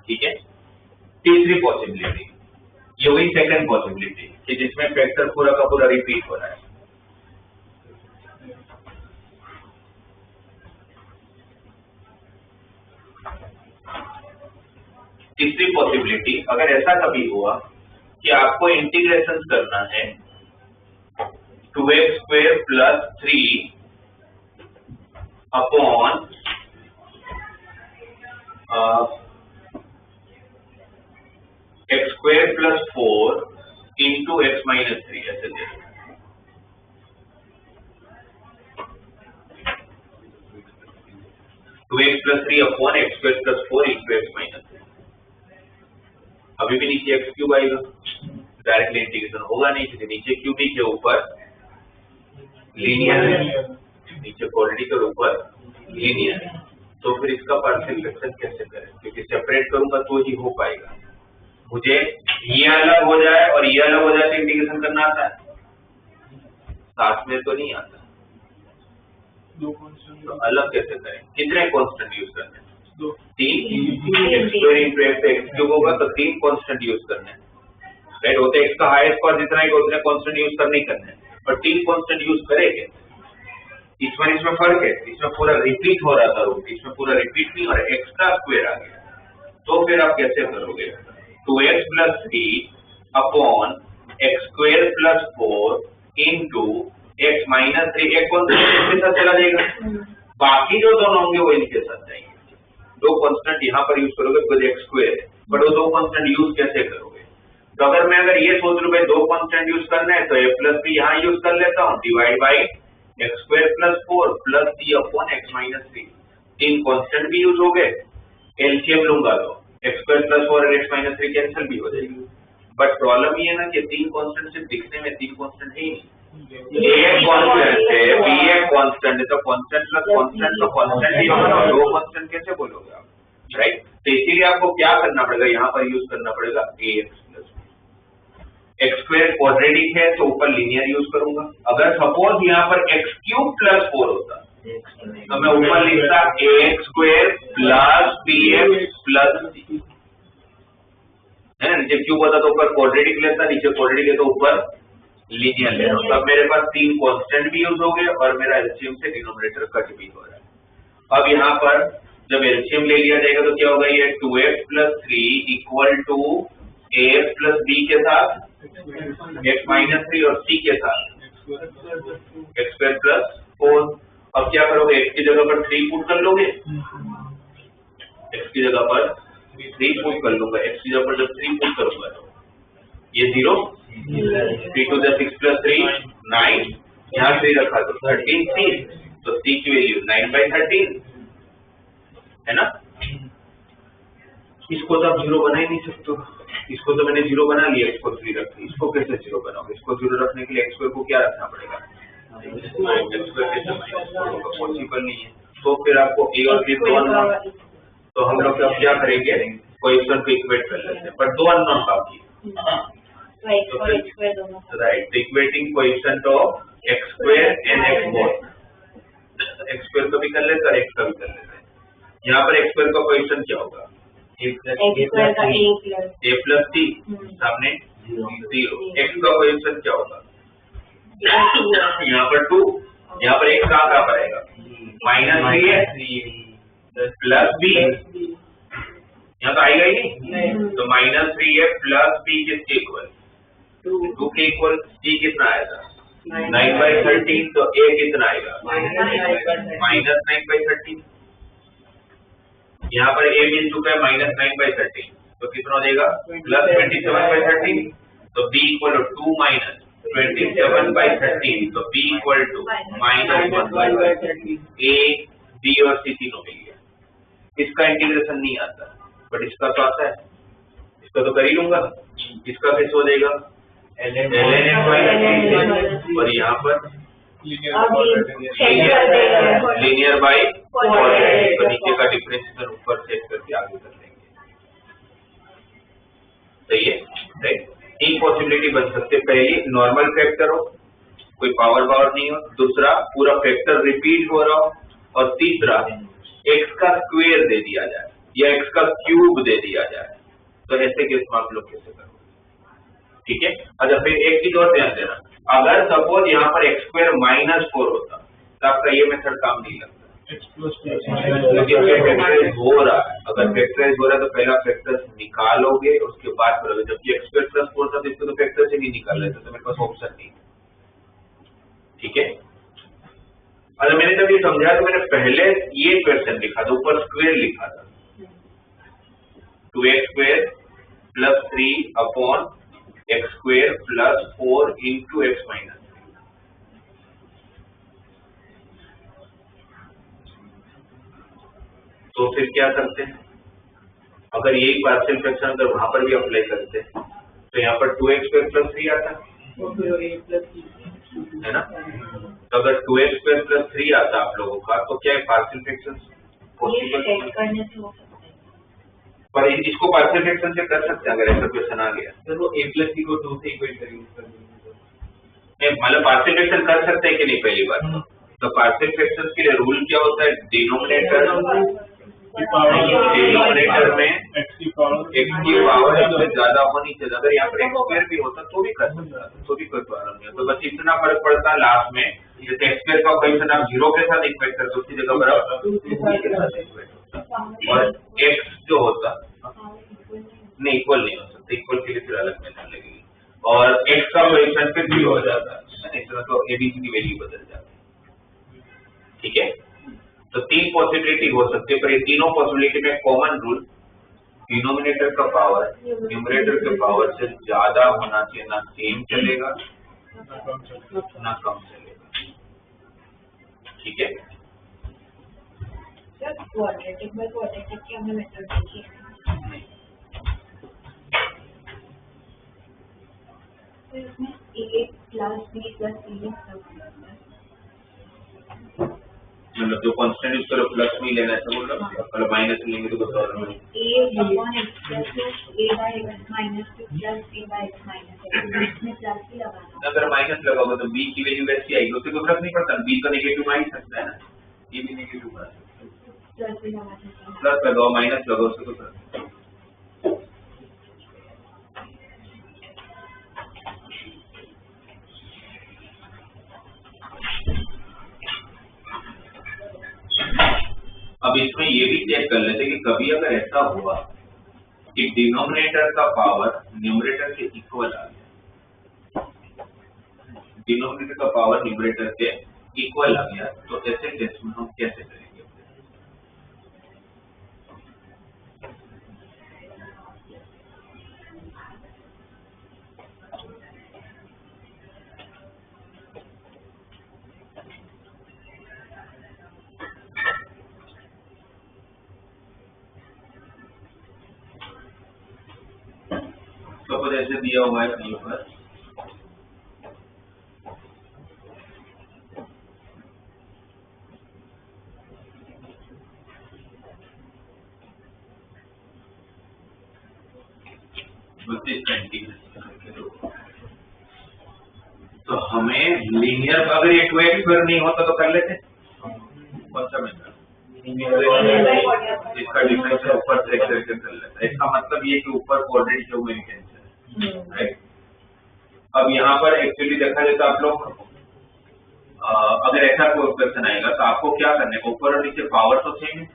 ठीक है, तीसरी पॉसिबिलिटी ये हुई सेकंड पॉसिबिलिटी कि जिसमें फैक्टर पूरा का पूरा रिपीट हो रहा है। तीसरी पॉसिबिलिटी, अगर ऐसा कभी हुआ कि आपको इंटीग्रेशन करना है 2x square plus 3 upon x square plus 4 into x minus 3, ऐसे दे 2x plus 3 upon x square plus 4 into x minus 3। अभी भी नीचे एक्स क्यूब आएगा, डायरेक्टली इंटीग्रेशन होगा नहीं क्योंकि नीचे क्यूब ही के ऊपर लीनियर है, नीचे क्वाड्रेटिक के ऊपर लीनियर है। तो फिर इसका पार्शियल फ्रैक्शन कैसे करें? क्योंकि सेपरेट करूंगा तो ही हो पाएगा। मुझे ये अलग हो जाए और ये अलग हो जाए तो इंटीग्रेशन करना आता है, साथ में तो नहीं आता। तो अलग कैसे करें? कितने कांस्टेंट यूज करने? 3 x square into x cube होगा तो 3 कांस्टेंट यूज करने हैं। राइट, होते x का हाईएस्ट पावर जितना है उतने कांस्टेंट यूज करने ही करने हैं, और 3 कांस्टेंट यूज करेंगे। इसमें फर्क है, इसमें पूरा रिपीट हो रहा था रूट, इसमें पूरा रिपीट नहीं हो रहा, एक्स्ट्रा स्क्वायर आ गया। तो फिर आप कैसे करोगे? 2x plus 3 upon x square plus 4 into x minus 3। एक कांस्टेंट इसके साथ चला जाएगा, बाकी जो दोनों होंगे वो इनके साथ जाएंगे। दो कांस्टेंट यहाँ पर यूज करोगे बिकॉज एक्स स्क्वायर है, बट वो दो कांस्टेंट यूज कैसे करोगे? तो अगर ये सोच लूं भाई दो कांस्टेंट यूज करना है तो a प्लस बी यहाँ यूज कर लेता हूँ, divide by x square plus 4 plus c upon x minus 3। तीन कांस्टेंट भी यूज हो गए, एलसीएम लूंगा तो एक्स स्क्वायर प्लस 4 और एक्स माइनस 3 कैंसिल भी हो जाएगी। बट प्रॉब्लम ये है ना कि तीन कांस्टेंट सिर्फ दिखने में तीन कांस्टेंट है ही नहीं, एक कांस्टेंट है, बी एक कांस्टेंट है, तो कांस्टेंट प्लस कांस्टेंट तो कांस्टेंट ही होगा, दो कांस्टेंट कैसे बोलोगे आप, राइट? तो इसीलिए आपको क्या करना पड़ेगा, यहाँ पर यूज करना पड़ेगा ax plus b. X square quadratic है तो ऊपर लीनियर यूज करूंगा। अगर सपोज यहाँ पर एक्स क्यूब प्लस 4 होता तो मैं ऊपर लिखता ax square plus bx plus c, है ना? नीचे क्यूब होता तो ऊपर क्वाड्रेटिक लेता, नीचे क्वाड्रेटिक है तो ऊपर लीनियर ले रहा हूं। तब मेरे पास तीन कांस्टेंट भी यूज हो गए और मेरा एलसीएम से डिनोमिनेटर कट भी हो रहा है। अब यहाँ पर जब एलसीएम ले लिया जाएगा तो क्या होगा, ये 2x plus 3 equal to ax plus b के साथ x माइनस 3 और c के साथ x स्क्वायर प्लस 4। अब क्या करोगे, x की जगह पर 3 पुट कर लोगे, x की जगह पर 3 पुट कर लूंगा, x की जगह पर जब 3 पुट करूंगा तो ये 0, 3 to the 6 plus 3 9, यहाँ 3 रखा तो 13c, तो c की वैल्यू 9/13 है ना? इसको तो आप 0 बना ही नहीं सकते, इसको तो मैंने 0 बना लिया, इसको 3 रख दिया, इसको कैसे 0 बनाओगे? इसको 0 रखने के लिए x स्क्वायर को क्या रखना पड़ेगा, x स्क्वायर कैसे पॉसिबल नहीं है। तो फिर आपको a और b दो अननोन, तो हम लोग अब क्या करेंगे, कोएफिशिएंट को इक्वेट कर लेते हैं, पर दो अननोन बाकी, right? Equating coefficient of x square and x both, x square का भी कर लेते और x का भी कर लेते हैं। यहाँ पर x स्क्वायर का कोएफिशिएंट क्या होगा, a प्लस t, सामने 0। x का कोएफिशिएंट क्या होगा, यहाँ पर 2, यहाँ पर x कहाँ पर आएगा, -3 प्लस b, यहाँ तो आएगा ही नहीं, तो -3 प्लस b किसके इक्वल, 2 के इक्वल। c कितना आएगा 9/13, तो a कितना आएगा -9/13। यहाँ पर a मिल चुका है -9/13, तो कितना हो जाएगा +27/13, तो b इक्वल टू 2 -27/13, तो b equal to -1/13। a b और c तीनों मिल गया। इसका इंटीग्रेशन नहीं आता, बट इसका तो आता है, इसका तो कर ही लूंगा। इसका कैसे हो जाएगा, और यहाँ पर लीनियर बाई क्वाड्रेटिक, तो नीचे का डिफरेंशिएशन ऊपर सेट करके आगे कर लेंगे, सही है, राइट? तीन पॉसिबिलिटी बन सकते, पहली नॉर्मल फैक्टर हो, कोई पावर नहीं हो, दूसरा पूरा फैक्टर रिपीट हो रहा हो, और तीसरा x का स्क्वायर दे दिया जाए या x का क्यूब दे दिया जाए। तो ऐसे केस में आप लोग कैसे करोगे, ठीक है? अच्छा, फिर एक चीज और ध्यान देना, अगर सपोज यहाँ पर x स्क्वायर -4 होता तो आपका ये मेथड काम नहीं लगता, फैक्टराइज हो रहा है। अगर फैक्टराइज हो रहा है तो पहला फैक्टर निकालोगे, उसके बाद करोगे, जबकि x स्क्वायर प्लस 4 था तो इसको तो फैक्टर से नहीं निकाल रहे थे, तो मेरे पास ऑप्शन नहीं, ठीक है? अगर मैंने जब ये समझा तो मैंने पहले ये क्वेश्चन लिखा था, ऊपर स्क्वायर लिखा था, 2x square plus 3 upon x square plus 4 into x minus 3। तो फिर क्या करते हैं, अगर यही पार्शियल फ्रैक्शन अगर वहां पर भी अप्लाई करते हैं तो यहाँ पर 2x स्क्वायर प्लस 3 आता है ना? तो अगर 2x स्क्वायर प्लस 3 आता आप लोगों का, तो क्या पार्शियल फ्रैक्शन पॉसिबल, पर इसको पार्शियल फ्रैक्शन से कर सकते हैं अगर ऐसा क्वेश्चन आ गया तो वो a प्लस c को 2 से इक्वेट करेंगे, मतलब पार्शियल फ्रैक्शन कर सकते हैं कि नहीं, पहली बात तो पार्शियल फ्रैक्शन के लिए रूल क्या होता है, डिनोमिनेटर में x की पावर इससे ज्यादा होनी चाहिए। अगर यहाँ पर x स्क्वायर भी होता तो भी कर सकता, तो भी कोई प्रॉब्लम नहीं। तो बस इतना फर्क पड़ता है लास्ट में, जैसे x स्क्वायर का क्वेश्चन आप 0 के साथ इक्वेट करते, उसकी जगह पर आप 2 के साथ इक्वेट होता, और x जो होता नहीं इक्वल नहीं हो सकता, इक्वल के लिए फिर अलग मेथड लगेगी, और x का क्वेश्चन फिर 0 हो जाता है, इस तरह तो abc की वैल्यू बदल जाती है, ठीक है? तो तीन पॉसिबिलिटी हो सकती है, पर ये तीनों पॉसिबिलिटी में कॉमन रूल डिनोमिनेटर का पावर न्यूमरेटर के पावर से ज्यादा होना चाहिए, ना सेम चलेगा ना कम चलेगा। ठीक है, सर क्वाड्रेटिक बाय क्वाड्रेटिक की हमने मेथड देखी है, तो इसमें a plus b plus c मतलब जो कांस्टेंट यूज करो प्लस में लेना है बोल रहा हूँ, मतलब माइनस लेंगे तो कुछ और नहीं। a upon x plus a by x minus b plus b by x minus x, इसमें प्लस भी लगाना। अगर माइनस लगाओगे तो b की वैल्यू वैसी आएगी, उससे कोई फर्क नहीं पड़ता, b तो नेगेटिव आ ही सकता है ना, ये भी नेगेटिव आ सकता है, प्लस भी लगा सकते हैं। प्लस लगाओ माइनस लगाओ उससे कोई फर्क नहीं। अब इसमें ये भी चेक कर लेते कि कभी अगर ऐसा हुआ कि डिनोमिनेटर का पावर न्यूमरेटर के इक्वल आ गया, डिनोमिनेटर का पावर न्यूमरेटर के इक्वल आ गया, तो ऐसे केस में हम कैसे करेंगे? सपोज ऐसे दिया हुआ है कहीं पर तो हमें लीनियर, अगर ये 2x स्क्वायर नहीं होता तो कर लेते कौन सा मेथड, इसका डिफरेंशियल ऊपर से करके कर लेता है। इसका मतलब ये कि ऊपर क्वाड्रेटिक ज्योमेट्री है, राइट। अब यहाँ पर एक्चुअली देखा जाए तो आप लोग अगर ऐसा कोई क्वेश्चन आएगा तो आपको क्या करना है, ऊपर और नीचे पावर तो सेम है,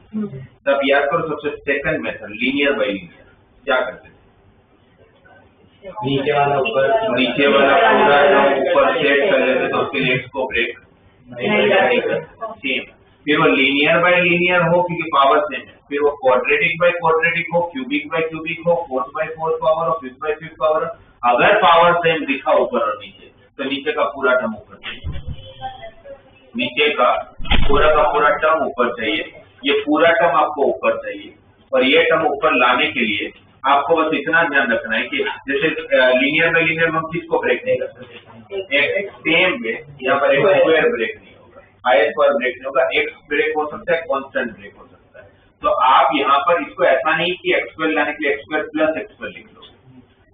तब याद करो सबसे second method linear bye linear क्या करते हैं, नीचे वाला ऊपर पूरा ऊपर सेट कर लेते तो उसके लिए x को ब्रेक सेम, फिर वो लीनियर बाय लीनियर हो क्योंकि पावर सेम है, फिर वो क्वाड्रेटिक बाय क्वाड्रेटिक हो, क्यूबिक बाय क्यूबिक हो, फोर्थ बाय फोर्थ पावर हो, फिफ्थ बाय फिफ्थ पावर हो, अगर पावर सेम दिखा ऊपर और नीचे तो नीचे का पूरा टर्म ऊपर चाहिए, नीचे का पूरा टर्म ऊपर चाहिए, ये पूरा टर्म आपको ऊपर चाहिए। और ये टर्म ऊपर लाने के लिए आपको बस इतना ध्यान रखना है कि जैसे लीनियर बाय लीनियर हम किसको ब्रेक नहीं कर सकते, सेम वे यहाँ पर एक स्क्वायर ब्रेक नहीं होगा, आई स्क्वायर ब्रेक नहीं होगा, एक्स ब्रेक हो सकता है, कांस्टेंट ब्रेक हो सकता है। तो आप यहाँ पर इसको ऐसा नहीं कि एक्स स्क्वायर लाने के लिए x square plus x square लिख लो,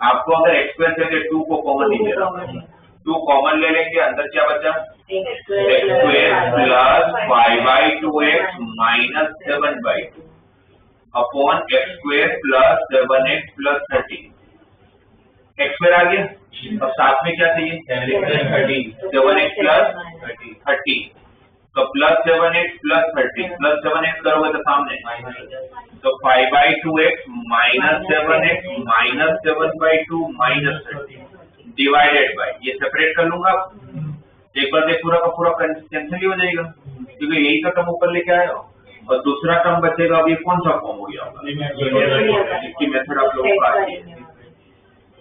आपको अगर एक्स स्क्वायर चाहिए 2 को कॉमन नहीं ले रहा, 2 कॉमन ले लेंगे, अंदर क्या बचा x square plus 5/2x minus 7/2 upon x square plus 7x plus 13, x square आ गया। अब साथ में क्या चाहिए 7x प्लस 30, तो plus 7x plus 30 plus 7x करोगे तो सामने तो 5/2x minus 7x minus 7/2 minus 30 divided by, ये सेपरेट कर लूंगा, एक बार देख पूरा का पूरा कैंसिल ही हो जाएगा क्योंकि यही का टर्म ऊपर लेके आया और दूसरा टर्म बचेगा। अब ये कौन सा फॉर्म हो गया होगा, इसकी मेथड आप लोगों को आती है,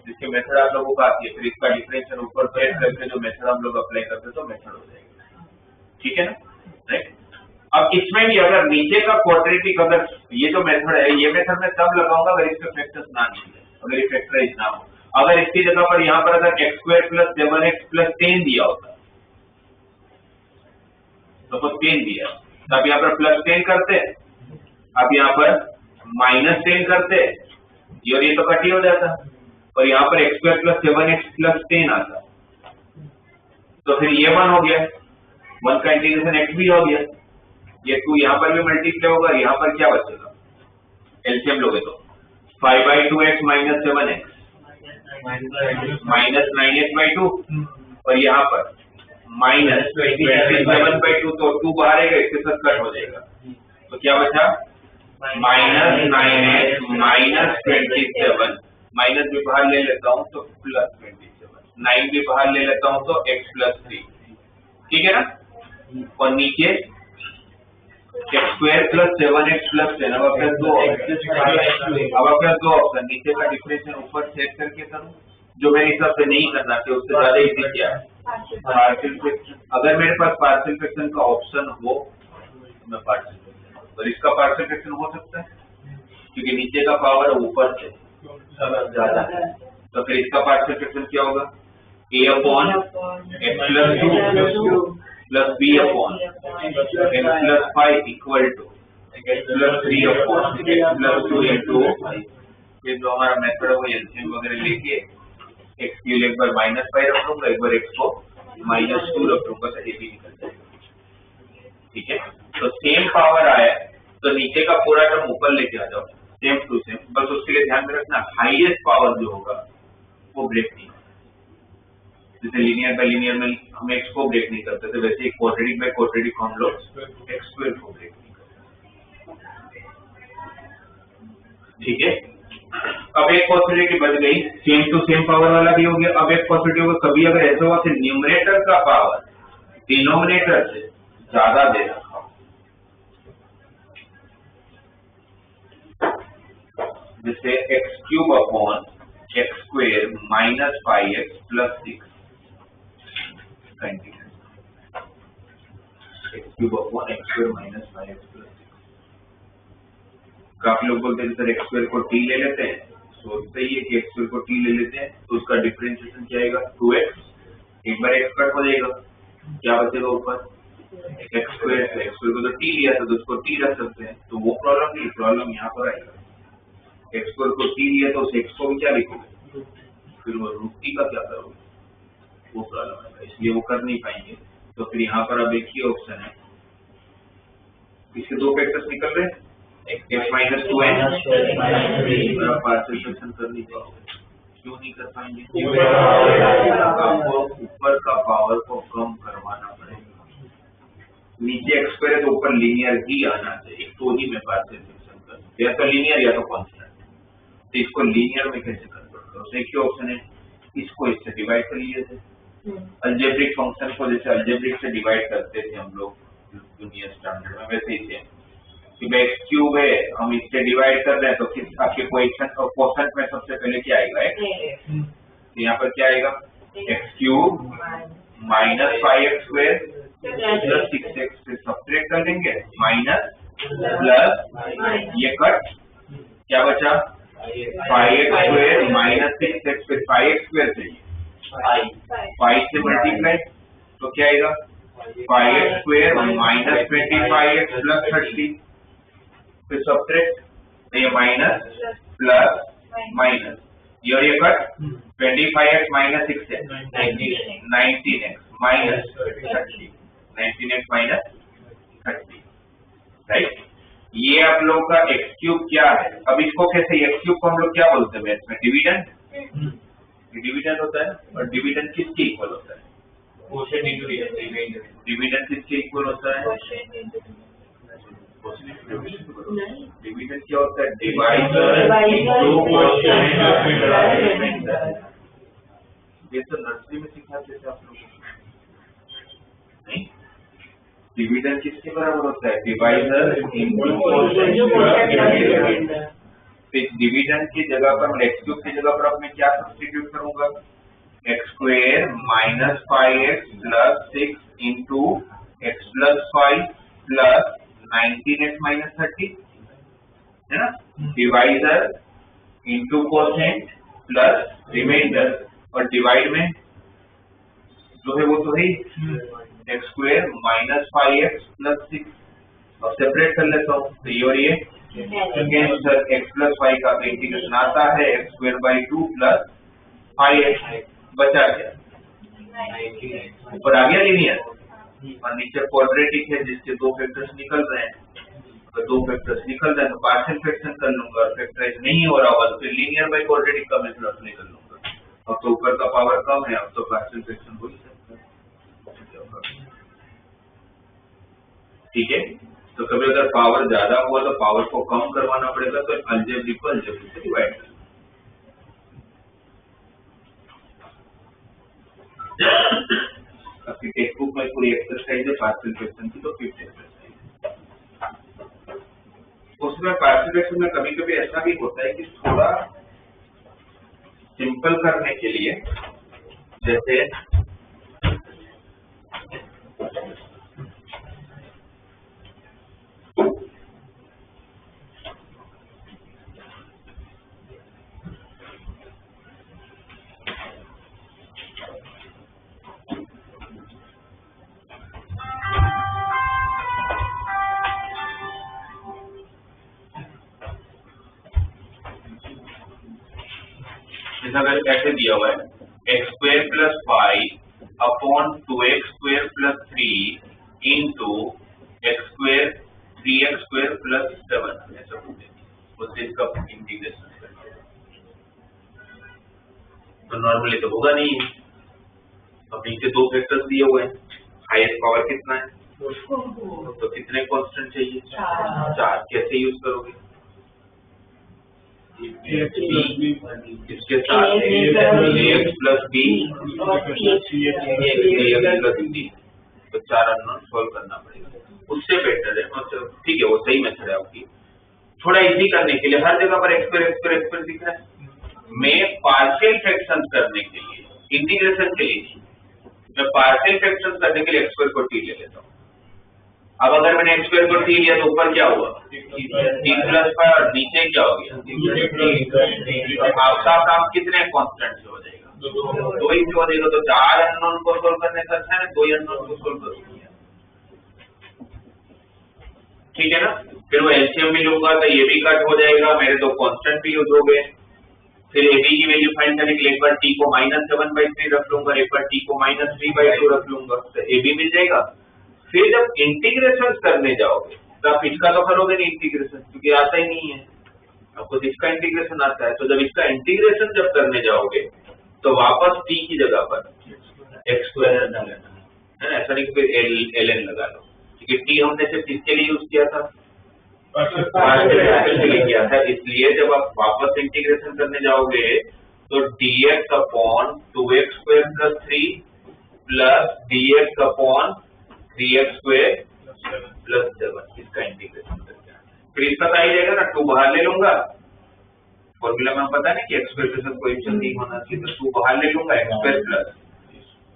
जिसकी मेथड आप लोगों को आती है, फिर इसका डिफरेंशियल ऊपर सेट करके जो मेथड हम लोग अप्लाई करते हैं तो मेथड हो जाएगा, ठीक है ना, राइट। अब इसमें भी अगर नीचे का क्वाड्रेटिक, अगर ये जो मेथड है ये मेथड मैं तब लगाऊंगा अगर इसके फैक्टर्स ना निकले, अगर ये फैक्टराइज ना हो, अगर इसकी जगह पर यहाँ पर अगर x square plus 7x plus 10 दिया होता, तो 10 दिया, अब यहाँ पर प्लस 10 करते, अब यहाँ पर माइनस 10 करते, और ये तो कट ही हो जाता, और यहाँ पर x square plus 7x plus 10 आता, तो फिर ये 1 हो गया, 1 का इंटीग्रेशन x भी हो गया, ये 2 यहाँ पर भी मल्टीप्लाई होगा, यहाँ पर क्या बचेगा एलसीएम लोगे तो 5/2x minus 7x minus 9x/2, और यहाँ पर माइनस 27/2, तो 2 बाहर आएगा, इसके साथ कट हो जाएगा, तो क्या बचा माइनस 9x माइनस 27, माइनस भी बाहर ले लेता हूँ तो प्लस 27, 9 भी बाहर ले लेता हूँ तो x प्लस 3, ठीक है ना, और नीचे x square plus 7x plus 10। अब आपके पास दो ऑप्शन, नीचे का डिफरेंशियल ऊपर सेट करके करूं, जो मेरे हिसाब से नहीं करना चाहिए, उससे ज्यादा इजी क्या है पार्शियल फ्रैक्शन। अगर मेरे पास पार्शियल फ्रैक्शन का ऑप्शन हो तो मैं पार्शियल फ्रैक्शन, और इसका पार्शियल फ्रैक्शन हो सकता है क्योंकि नीचे का पावर ऊपर से ज्यादा है, तो फिर इसका पार्शियल फ्रैक्शन क्या होगा, a upon x plus 2 plus b upon x plus 5 equal to x plus 3 upon x plus 2 into. फिर जो हमारा मेथड है वो एलसीएम वगैरह लेके x के लिए एक बार -5 रख लूंगा, एक बार x को -2 रख लूंगा, तो ये भी निकल जाएगा। ठीक है, तो सेम पावर आया तो नीचे का पूरा टर्म ऊपर लेके आ जाओ, सेम टू सेम। बस उसके लिए ध्यान में रखना हाईएस्ट पावर जो होगा वो ब्रेक नहीं, जैसे लीनियर बाय लीनियर में हम x को ब्रेक नहीं करते थे, वैसे क्वाड्रेटिक बाय क्वाड्रेटिक को हम लोग x स्क्वायर को ब्रेक नहीं करते। ठीक है, अब एक पॉसिबिलिटी बच गई, सेम टू सेम पावर वाला भी हो गया। अब एक पॉसिबिलिटी होगा, कभी अगर ऐसा हुआ कि न्यूमरेटर का पावर डिनोमिनेटर से ज्यादा दे रखा हो, जैसे x cube upon x square minus 5x plus 6 x cube upon x square minus 5x plus 6। काफी लोग बोलते हैं सर एक्स स्क्वायर को t ले लेते हैं, तो सही है कि एक्स स्क्वायर को t ले लेते हैं, तो उसका डिफरेंशिएशन क्या आएगा 2x, एक बार x कट हो जाएगा, क्या बचेगा ऊपर एक्स स्क्वायर। एक्स स्क्वायर को तो t लिया था तो उसको t रख सकते हैं, तो वो प्रॉब्लम नहीं, प्रॉब्लम यहाँ पर आएगा एक्स स्क्वायर को t लिया तो उस x को भी क्या लिखोगे, फिर वो रूट t का क्या करोगे, वो प्रॉब्लम है, इसलिए वो कर नहीं पाएंगे। तो फिर यहाँ पर अब एक ही ऑप्शन है, इसके दो फैक्टर्स निकल रहे हैं, x minus 2n partial fraction कर नहीं पाओगे, क्यों नहीं कर पाएंगे, आपको ऊपर का पावर को कम करवाना पड़ेगा। नीचे एक्स स्क्वायर है तो ऊपर लीनियर ही आना चाहिए, तो ही मैं पार्शियल फ्रैक्शन कर, या तो लीनियर या तो कांस्टेंट। तो इसको लीनियर में कैसे कर सकते हो, एक ही ऑप्शन है, इसको इससे डिवाइड कर लिए थे, अलजेब्रिक फंक्शन को जैसे अलजेब्रिक से डिवाइड करते थे हम लोग जूनियर स्टैंडर्ड में, वैसे ही सेम कि भाई एक्स क्यूब है, हम इससे डिवाइड कर रहे हैं, तो किस आपके कोएफिशिएंट और कोसेंट में सबसे पहले क्या आएगा x, तो यहाँ पर क्या आएगा x cube minus 5x square plus 6x, से सब्ट्रैक्ट कर देंगे माइनस प्लस ये कट, क्या बचा 5x स्क्वायर माइनस 6x, फिर 5x स्क्वायर चाहिए 5 से मल्टीप्लाई, तो क्या आएगा 5x square minus 25x plus 30, फिर सब्ट्रैक्ट, ये माइनस प्लस माइनस, ये cut 25x minus 6x 19x minus 30, 19x minus 30, right. ये आप लोग का एक्स क्यूब क्या है, अब इसको कैसे, एक्स क्यूब को हम लोग क्या बोलते हैं मैथ्स में, डिविडेंड, डिविडेंड होता है, और डिविडेंड किसके इक्वल होता है, कोशेंट इनटू रिमाइंडर। डिविडेंड किसके इक्वल होता है, डिविडेंड क्या होता है, डिवाइजर इनटू कोशेंट। ये तो नर्सरी में सिखाते थे आप लोग, नहीं, डिविडेंड किसके बराबर होता है, डिवाइजर इनटू कोशेंट। डिविडेंड की जगह पर मैं एक्स क्यूब की जगह पर अपने क्या सब्स्टिट्यूट करूंगा, x square minus 5x plus 6 into x plus 5 plus 19x minus 30, है ना, divisor into quotient plus remainder, और डिवाइड में जो है वो तो है x square minus 5x plus 6, और सेपरेट कर लेता हूँ, तो ये और ये सर एक्स प्लस 5 का इंटीग्रेशन आता है x square by 2 plus 5x, बचा क्या, ऊपर आ गया लीनियर, और नीचे क्वाड्रेटिक है जिसके दो फैक्टर्स निकल रहे हैं, तो दो फैक्टर्स निकल रहे हैं तो पार्शियल फ्रैक्शन कर लूंगा, और फैक्टराइज नहीं हो रहा होगा तो फिर लीनियर बाई क्वाड्रेटिक का मेथड अप्लाई कर लूंगा। अब तो ऊपर का पावर कम है, अब तो पार्शियल फ्रैक्शन हो ही सकता है, ठीक है। तो कभी अगर पावर ज्यादा हुआ तो पावर को कम करवाना पड़ेगा, तो अलजेब्रिक को अलजेब्रिक से डिवाइड कर, आपकी टेक्स्ट बुक में पूरी एक्सरसाइज है पार्शियल फ्रैक्शन की, तो 5th एक्सरसाइज उसमें पार्शियल फ्रैक्शन में कभी कभी ऐसा भी होता है कि थोड़ा सिंपल करने के लिए, जैसे अगर ऐसे दिया हुआ है x square plus 5 upon 2x square plus 3 into x square 3x square plus 7, ऐसा बोलते उससे इसका इंटीग्रेशन करते हैं। तो नॉर्मली तो होगा नहीं। अब नीचे दो फैक्टर्स दिए हुए हैं, हाईएस्ट पावर कितना है, तो कितने कांस्टेंट चाहिए, 4। कैसे यूज करोगे, इसके साथ ax plus b plus b, तो 4 अननोन सॉल्व करना पड़ेगा। उससे बेटर है, ठीक है वो सही मेथड है आपकी। थोड़ा इजी करने के लिए हर जगह पर एक्स स्क्वायर दिख रहा है, मैं पार्शियल फ्रैक्शन करने के लिए, इंटीग्रेशन के लिए मैं पार्शियल फ्रैक्शन करने के लिए एक्स स्क्वायर को t ले लेता हूँ। अब अगर मैंने एक्स स्क्वायर को t लिया तो ऊपर क्या हुआ, t प्लस 5, और नीचे क्या हो गया, आपका काम कितने कांस्टेंट से हो जाएगा, 2 ही से हो जाएगा। तो 4 अननोन को सोल्व करने का अच्छा है 2 अननोन को सोल्व करूंगा, ठीक है ना। फिर वो एलसीएम भी लूंगा तो ये भी कट हो जाएगा, मेरे 2 कांस्टेंट भी यूज हो गए। फिर ab की वैल्यू फाइंड करने के लिए एक बार t को -7/3 रख लूंगा, एक बार t को -3/2 रख लूंगा, तो ab मिल जाएगा। फिर जब इंटीग्रेशन करने जाओगे तो आप इसका तो करोगे नहीं इंटीग्रेशन, क्योंकि आता ही नहीं है आपको, इसका इंटीग्रेशन आता है। तो जब इसका इंटीग्रेशन जब करने जाओगे तो वापस t की जगह पर एक्स स्क्वायर डालना है ना, ऐसा नहीं फिर ln लगा लो, क्योंकि t हमने सिर्फ इसके लिए यूज किया था, के लिए किया था। इसलिए जब आप वापस इंटीग्रेशन करने जाओगे तो dx upon 2x square plus 3 plus dx upon 3x square plus 7, इसका इंटीग्रेशन करके फिर इसका आ जाएगा ना, 2 बाहर ले लूंगा, फॉर्मूला में पता नहीं कि एक्स स्क्वायर के साथ कोएफिशिएंट नहीं होना चाहिए, तो 2 बाहर ले लूंगा, एक्स स्क्वायर प्लस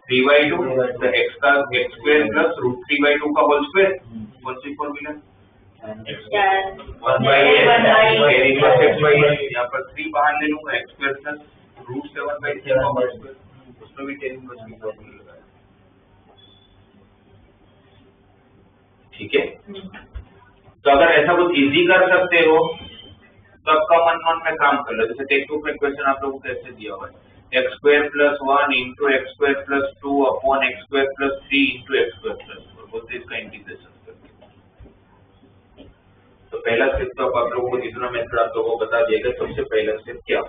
3/2, तो एक्स का एक्स स्क्वायर प्लस √3/2 का होल स्क्वायर, कौन सी फॉर्मूला 1/x, यहाँ पर 3 बाहर ले लूंगा, एक्स स्क्वायर प्लस √7/3 का होल स्क्वायर, उसमें भी tan इनवर्स की फॉर्मूला लगाया, ठीक है। तो अगर ऐसा कुछ इजी कर सकते हो तो अब कम अननोन में काम कर लो। जैसे टेक्स्ट बुक में क्वेश्चन आप लोगों को कैसे दिया हुआ है, x square plus 1 into x square plus 2 upon x square plus 3 into x square plus 4, बोलते इसका इंटीग्रेशन करके। तो पहला स्टेप तो आप लोगों को जितना मेथड आप लोगों को बता दिएगा, सबसे पहला स्टेप क्या,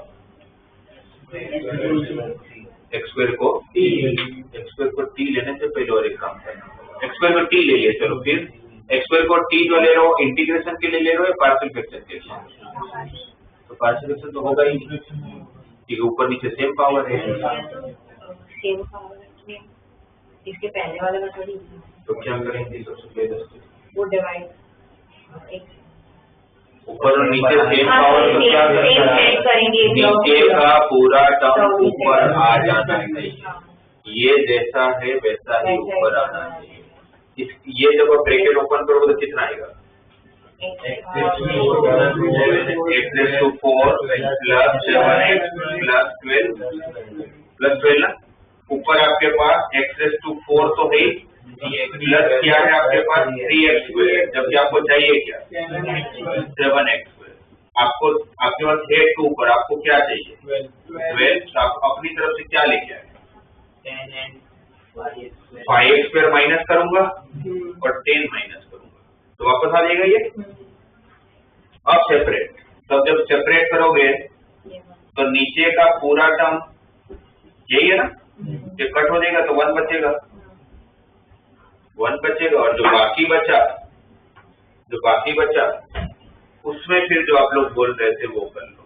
एक्स स्क्वायर को t लेने से पहले और एक काम करना, एक्स स्क्वायर को t ले लिया, चलो फिर एक्स स्क्वायर को t जो ले रहे हो इंटीग्रेशन के लिए ले रहे हो या पार्शियल फ्रैक्शन के लिए, तो पार्शियल फ्रैक्शन तो होगा ही, ठीक है, ऊपर नीचे सेम पावर है, सेम पावर में इसके पहले वाले में थोड़ी, तो क्या करेंगे सबसे पहले वो डिवाइड, ऊपर और नीचे सेम पावर, तो क्या करेंगे, नीचे का पूरा टर्म ऊपर आ जाना चाहिए, ये जैसा है वैसा ही ऊपर आना चाहिए। ये जब आप ब्रैकेट ओपन करोगे तो कितना आएगा, x⁴ प्लस 7x प्लस 12 ना, ऊपर आपके पास x⁴ तो है, प्लस क्या है आपके पास 3x², जबकि आपको चाहिए क्या 7x², आपको आपके पास है 2 पर, आपको क्या चाहिए 12, आप अपनी तरफ से क्या लेके आए 5x² माइनस करूंगा और 10 माइनस करूंगा, तो वापस आ जाएगा ये। अब सेपरेट, तो जब सेपरेट करोगे तो नीचे का पूरा टर्म यही है ना, ये कट हो जाएगा तो 1 बचेगा, 1 बचेगा, और जो बाकी बचा उसमें फिर जो आप लोग बोल रहे थे वो कर लो।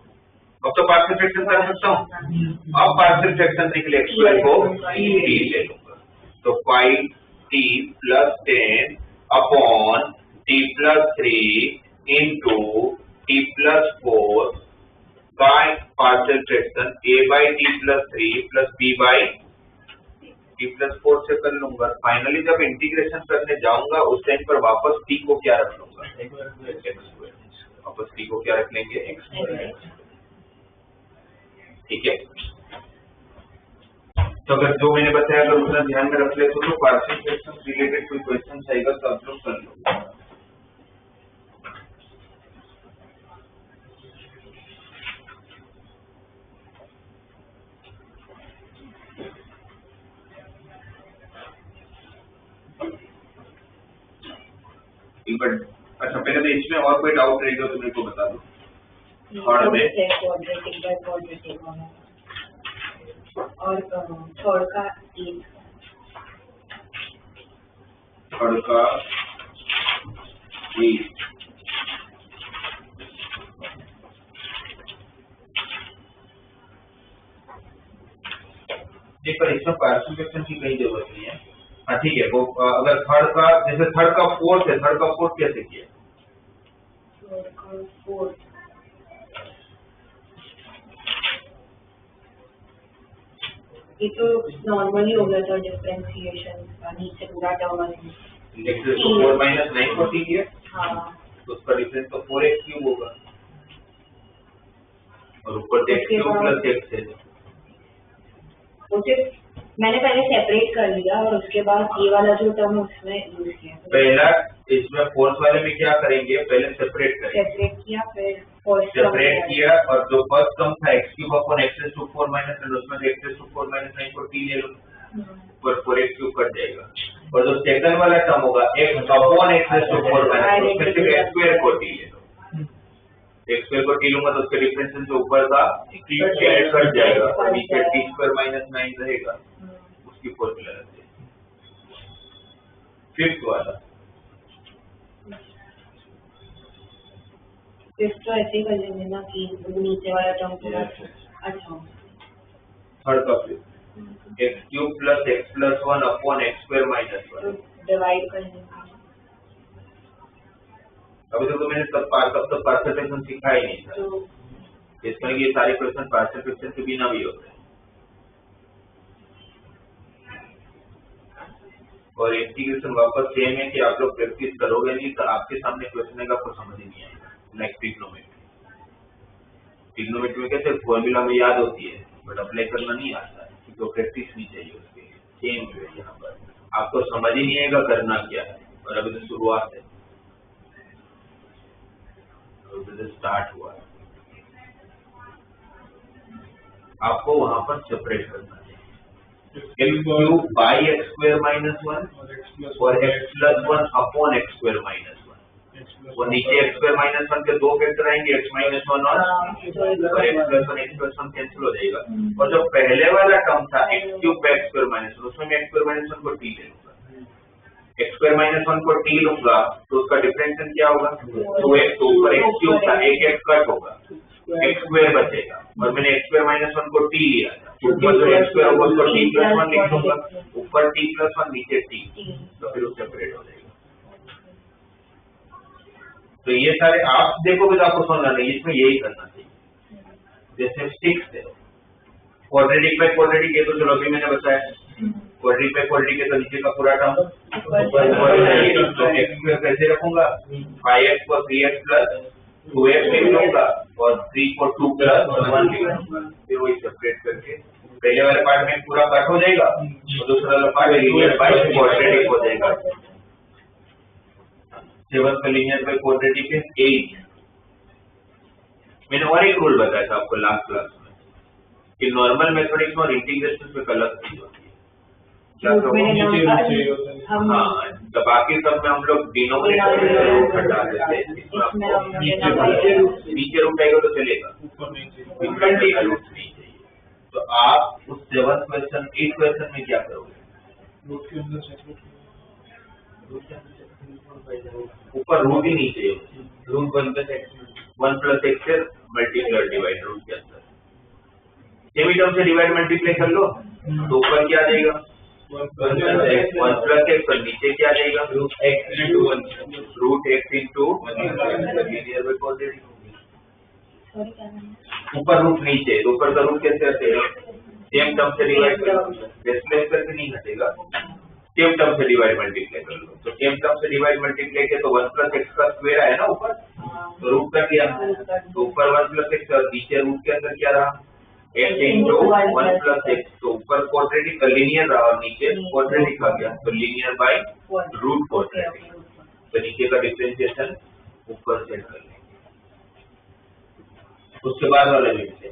अब तो पार्शियल फ्रैक्शन कर सकता हूँ, अब पार्शियल फ्रैक्शन के लिए एक्स स्क्वायर को t ले लूंगा, तो 5t plus 10 upon t plus 3 into t plus 4 का partial fraction a by t plus 3 plus b by t plus 4 से कर लूंगा। फाइनली जब इंटीग्रेशन करने जाऊंगा उस टाइम पर वापस t को क्या रख लूंगा, x2। वापस t को क्या रख लेंगे, x2। ठीक है, तो अगर जो मैंने बताया अगर उतना ध्यान में रख ले तो पार्शियल फ्रैक्शन रिलेटेड कोई क्वेश्चन आएगा तो आप लोग कर लो। अच्छा पहले तो इसमें और कोई डाउट रहेगा तो मेरे को बता दो। थर्ड में क्वाड्रेटिक बाय क्वाड्रेटिक और थर्ड का पर इसमें पार्शियल फ्रैक्शन की कहीं जरूरत नहीं है। हाँ ठीक है, वो अगर थर्ड का जैसे थर्ड का फोर्थ है, थर्ड का फोर्थ कैसे किया, ये तो नॉर्मली हो गया था डिफरेंशिएशन का, नीचे पूरा टर्म एक्स तो 4 माइनस 9 को ठीक है। हाँ तो उसका डिफरेंस तो 4x क्यूब होगा और ऊपर x क्यूब प्लस x है। उसे मैंने पहले सेपरेट कर लिया और उसके बाद ये वाला जो टर्म उसमें यूज किया। पहला इसमें फोर्थ वाले में क्या करेंगे, पहले सेपरेट करेंगे। सेपरेट किया, फिर सेपरेट किया और जो फर्स्ट टर्म था x cube upon x raise to 4 minus and उसमें x रेज़ टू 4 माइनस 9 को t ले लो और 4x क्यूब कट जाएगा। और जो सेकंड वाला टर्म होगा x upon x raise to 4 minus उसमें सिर्फ x स्क्वायर को t ले लो। x स्क्वायर को t लूंगा तो उसके डिफरेंस से ऊपर का t स्क्वायर कट जाएगा और नीचे t स्क्वायर माइनस 9 रहेगा, उसकी फॉर्मूला रहती है। फिफ्थ वाला फिफ्थ तो ऐसे ही कर लेंगे ना कि नीचे वाला टर्म पूरा। अच्छा थर्ड का fifth x cube plus x plus 1 upon x square minus 1 divide कर लेंगे। अभी तो मैंने तब तक पार्शियल फ्रैक्शन सीखा ही नहीं था, इसमें ये सारे क्वेश्चन पार्शियल फ्रैक्शन के बिना भी होते हैं। और इंटीग्रेशन वापस सेम है कि आप लोग प्रैक्टिस करोगे नहीं तो आपके सामने क्वेश्चन है आपको समझ ही नहीं आएगा। लाइक ट्रिग्नोमेट्री में कैसे फॉर्मूला में याद होती है बट अप्लाई करना नहीं आता है क्योंकि प्रैक्टिस नहीं चाहिए उसके लिए। सेम है यहाँ पर, आपको समझ ही नहीं आएगा करना क्या है। और अभी तो शुरुआत है, स्टार्ट हुआ है, आपको वहां पर सेपरेट करना है। x cube by x square minus 1 और x plus 1 upon x square minus 1 और नीचे x स्क्वायर माइनस 1 के दो फैक्टर आएंगे x माइनस 1 और x प्लस 1 कैंसिल हो जाएगा। और जो पहले वाला टर्म था x cube by x square minus 1 उसमें मैं x स्क्वायर माइनस 1 को t ले लूंगा। x स्क्वायर माइनस 1 को t लूंगा तो उसका डिफरेंशियल क्या होगा, 2x तो ऊपर x क्यूब था, एक x कट होगा, x स्क्वायर बचेगा और मैंने x स्क्वायर माइनस 1 को t लिया था। ऊपर जो x स्क्वायर होगा उसको t प्लस 1 लिख दूंगा, ऊपर t प्लस 1 नीचे t, तो फिर वो सेपरेट हो जाएगा। तो ये सारे आप देखोगे तो आपको समझ आना है, इसमें यही करना चाहिए। जैसे 6 है क्वाड्रेटिक बाय क्वाड्रेटिक, ये तो चलो अभी मैंने बताया। क्वाड्रेटिक बाय क्वाड्रेटिक के तो नीचे का पूरा टर्म तो x स्क्वायर कैसे रखूंगा, 5x को 3x प्लस 2x लिख लूंगा और 3 को 2 प्लस 1 लिख लूंगा। फिर वही सेपरेट करके पहले वाले पार्ट में पूरा कट हो जाएगा और दूसरा वाला पार्ट लीनियर बाय क्वाड्रेटिक हो जाएगा। 7 का लीनियर बाय क्वाड्रेटिक है 8। मैंने और एक रूल बताया था आपको लास्ट क्लास में कि नॉर्मल मैथमेटिक्स में और इंटीग्रेशन में अलग चीज होती है। हाँ, तो बाकी सब में हम लोग डिनोमिनेटर हटा देते हैं, नीचे रूट आएगा तो चलेगा, रूट नहीं चाहिए। तो आप उस 7th क्वेश्चन 8th क्वेश्चन में क्या करोगे, ऊपर रूट ही नहीं चाहिए, रूट 1 प्लस एक्स से मल्टीप्लाई डिवाइड रूट के अंदर सेमी टर्म से डिवाइड मल्टीप्लाई कर लो तो ऊपर क्या आ जाएगा 1 प्लस एक्स और नीचे क्या आ जाएगा root x into linear by quadratic. Sorry क्या नाम है? ऊपर रूट नीचे, ऊपर का रूट कैसे हटेगा? सेम टर्म से डिवाइड कर लो, डिस्प्लेस करके नहीं हटेगा, सेम टर्म से डिवाइड मल्टीप्लाई कर लो। तो सेम टर्म से डिवाइड मल्टीप्लाई किया तो 1 प्लस एक्स का स्क्वायर आया ना ऊपर, तो रूट कर दिया, तो ऊपर 1 प्लस एक्स और नीचे रूट के अंदर क्या रहा एक्स इंटू 1 प्लस एक्स। तो ऊपर क्वाड्रेटिक का लीनियर रहा और नीचे क्वाड्रेटिक आ गया, तो लीनियर बाय रूट क्वाड्रेटिक। तो नीचे का डिफरेंशिएशन ऊपर से कर लेंगे। उसके बाद वाला लिखते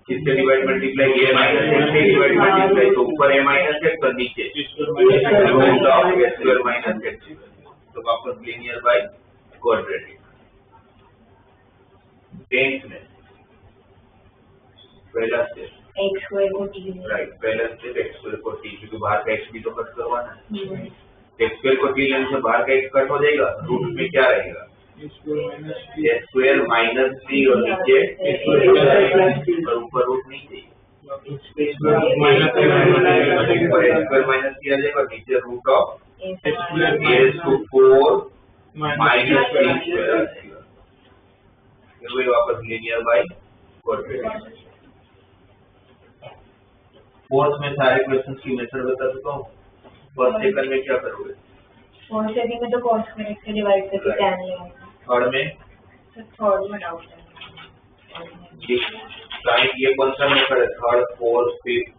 किससे divide multiply a minus x से डिवाइड मल्टीप्लाई, तो ऊपर ए माइनस एक्स और नीचे root of a square minus x. तो वापस लीनियर बाय क्वाड्रेटिक। टेंथ में पहला स्टेप एक्स स्क्वायर को टी राइट, पहला स्टेप एक्स स्क्वायर को टी, क्योंकि बाहर का एक्स भी तो कट करवाना है। एक्स स्क्वायर को टी लेने से बाहर का एक्स कट हो जाएगा, रूट में क्या रहेगा ए स्क्वायर माइनस थ्री और नीचे और ऊपर रूट नहीं चाहिए, स्क्वायर माइनस किया जाएगा और नीचे root of a two 4 minus 3 square आ जाएगा। फिर वही वापस लीनियर बाय क्वाड्रेटिक। फोर्थ में सारे क्वेश्चंस की मेथड बता चुका हूँ। फर्स्ट सेकंड में क्या करोगे? और सेकंड में तो cos स्क्वायर से डिवाइड करके tan लेंगे। थर्ड में थर्ड में डाउट है। साइन, ये कौन सा मेथड है? Third, fourth, fifth.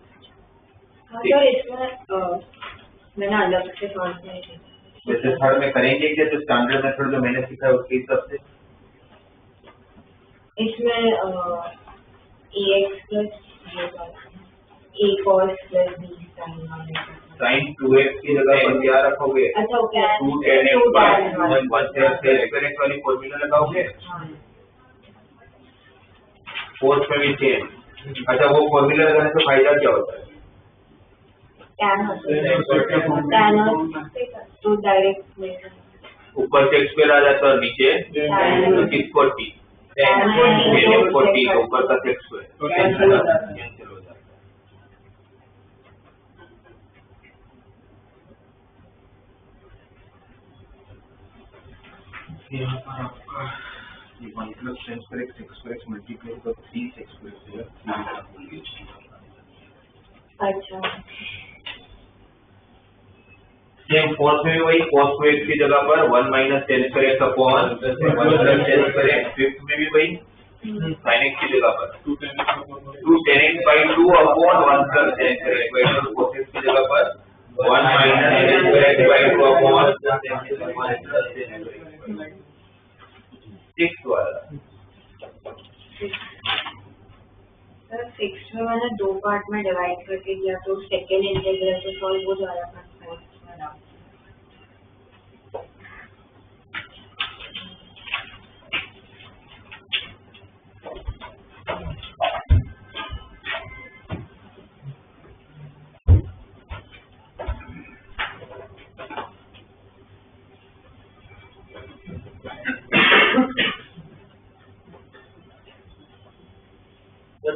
हाँ सर, इसमें मैंने अलग से सॉल्व नहीं किया। वैसे थर्ड में करेंगे क्या जो स्टैंडर्ड मेथड जो मैंने सीखा है उसके हिसाब से? इसमें ax plus a cos plus b sin sine 2x की जगह पर क्या रखोगे? अच्छा okay 2 tan x by 1 tan x वाली फॉर्मूला लगाओगे। फोर्थ में भी सेम। अच्छा, वो फॉर्मूला लगाने से फायदा क्या होता है? tan तो डायरेक्ट ऊपर से स्क्वायर आ जाता है और नीचे तो किसको टी tan को टी, ऊपर का स्क्वायर कैंसिल हो जाता है। यहाँ पर आपका ये 1 plus tan square x multiply तो 3x स्क्वायर अच्छा सेम फोर्थ में भी वही cos 2x की जगह पर 1 minus tan square x upon 1 plus tan square x। Fifth में भी वही sin x की जगह पर 2 tan x by 2 upon 1 plus tan square x by 2। cos x की जगह पर 1 minus tan square x by 2 upon 1 plus tan square x। Sixth वाला सर सिक्स में मैंने दो पार्ट में डिवाइड करके दिया तो सेकेंड इंटीग्रल तो सॉल्व हो जा रहा था। फोर्थ में डाउट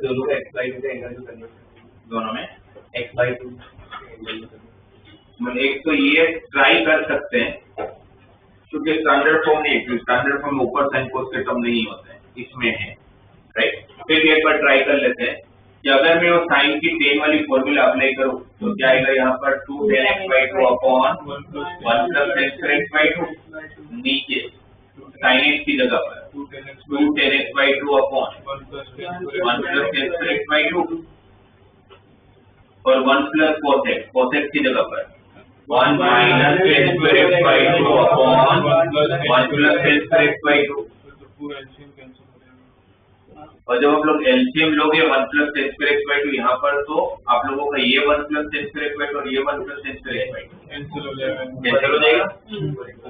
दोनों का x बाई 2 का एंगल जो करना है, दोनों में x बाई 2 एंगल जो करना मतलब एक तो ये ट्राई कर सकते हैं क्योंकि स्टैंडर्ड फॉर्म नहीं, स्टैंडर्ड फॉर्म में ऊपर साइन कोस के टर्म नहीं होते हैं, इसमें है राइट। फिर एक बार ट्राई कर लेते हैं कि अगर मैं वो साइन की टेन वाली फॉर्मूला अप्लाई करूं तो क्या आएगा यहाँ पर 2 tan x by 2 upon 1 plus tan square x by 2। नीचे साइन x की जगह पर 2 tan x by 2 upon 1 plus tan square x by 2 और 1 प्लस cos x की जगह पर 1 minus tan square x by 2 upon 1 plus tan square x by 2। और जब आप लोग एलसीएम लोगे 1 plus tan square x by 2 यहाँ पर तो आप लोगों का ये 1 plus tan square x by 2 और ये 1 plus tan square x by 2 cancel हो जाएगा।